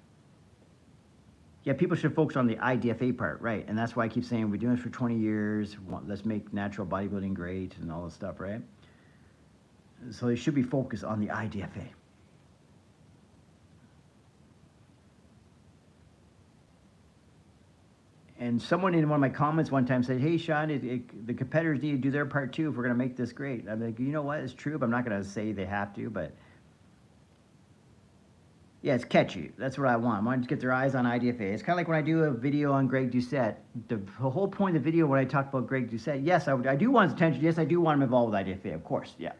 Yeah, people should focus on the IDFA part, right? And that's why I keep saying we're doing this for 20 years. Let's make natural bodybuilding great and all this stuff, right? So they should be focused on the IDFA. And someone in one of my comments one time said, hey, Shaun, the competitors need to do their part too if we're going to make this great. I'm like, you know what? It's true, but I'm not going to say they have to, but yeah, it's catchy. That's what I want. I want to get their eyes on IDFA. It's kind of like when I do a video on Greg Doucette. The whole point of the video when I talk about Greg Doucette, yes, I do want his attention. Yes, I do want him involved with IDFA, of course, yeah.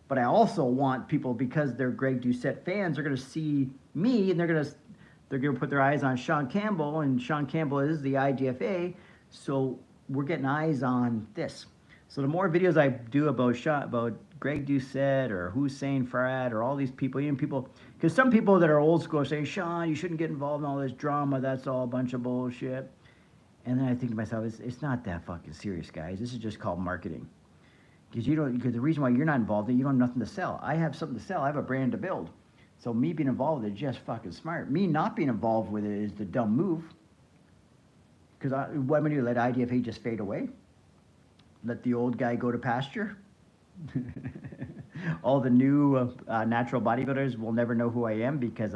But I also want people, because they're Greg Doucette fans, they're going to see me, and they're going to put their eyes on Shaun Campbell, and Shaun Campbell is the IDFA, so we're getting eyes on this. So the more videos I do about Greg Doucette or Hussein Farad or all these people, even people, because some people that are old school are saying, Shaun, you shouldn't get involved in all this drama, that's all a bunch of bullshit. And then I think to myself, it's not that fucking serious, guys. This is just called marketing. Because the reason why you're not involved, you don't have nothing to sell. I have something to sell. I have a brand to build. So me being involved with it is just fucking smart. Me not being involved with it is the dumb move. Because what am I going to do? Let IDFA just fade away? Let the old guy go to pasture? All the new natural bodybuilders will never know who I am because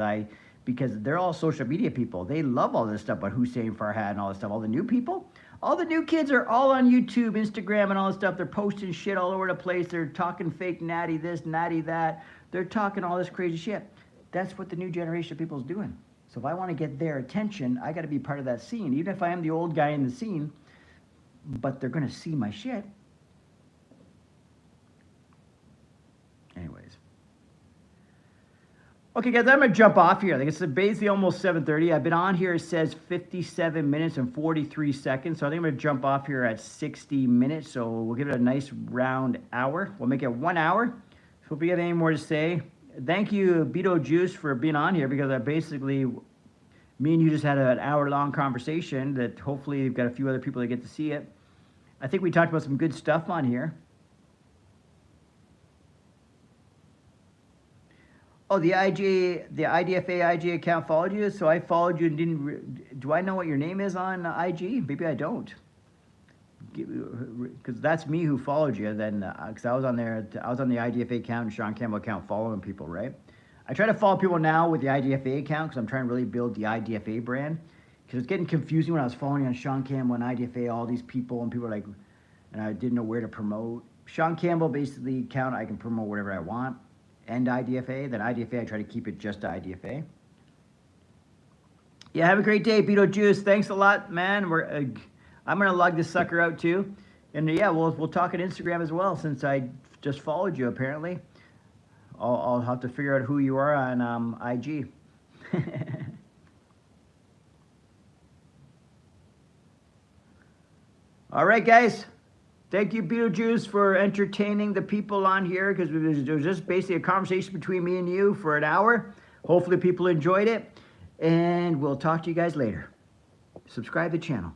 they're all social media people. They love all this stuff about Hussein Farhad and all this stuff. All the new people, all the new kids are all on YouTube, Instagram, and all this stuff. They're posting shit all over the place. They're talking fake natty this, natty that. They're talking all this crazy shit. That's what the new generation of people is doing. So if I want to get their attention, I got to be part of that scene. Even if I am the old guy in the scene, but they're going to see my shit. Anyways. Okay, guys, I'm going to jump off here. I think it's basically almost 7:30. I've been on here, it says 57 minutes and 43 seconds. So I think I'm going to jump off here at 60 minutes. So we'll give it a nice round hour. We'll make it 1 hour. So if you have any more to say, thank you, Beetlejuice, for being on here, because I basically, me and you just had an hour-long conversation that hopefully you've got a few other people that get to see it. I think we talked about some good stuff on here. Oh, the IDFA IG account followed you, so I followed you and didn't. Do I know what your name is on IG? Maybe I don't, because that's me who followed you. Then, because I was on there, I was on the IDFA account and Shaun Campbell account following people, right? I try to follow people now with the IDFA account because I'm trying to really build the IDFA brand. Because it's getting confusing when I was following on Shaun Campbell and IDFA, all these people, and people were like, and I didn't know where to promote. Shaun Campbell basically account, I can promote whatever I want. And IDFA, then IDFA, I try to keep it just to IDFA. Yeah, have a great day, Beetlejuice. Thanks a lot, man. I'm gonna log this sucker out too, and yeah, we'll talk on Instagram as well. Since I just followed you, apparently, I'll have to figure out who you are on IG. All right, guys. Thank you, Beetlejuice, for entertaining the people on here, because it was just basically a conversation between me and you for an hour. Hopefully people enjoyed it, and we'll talk to you guys later. Subscribe to the channel.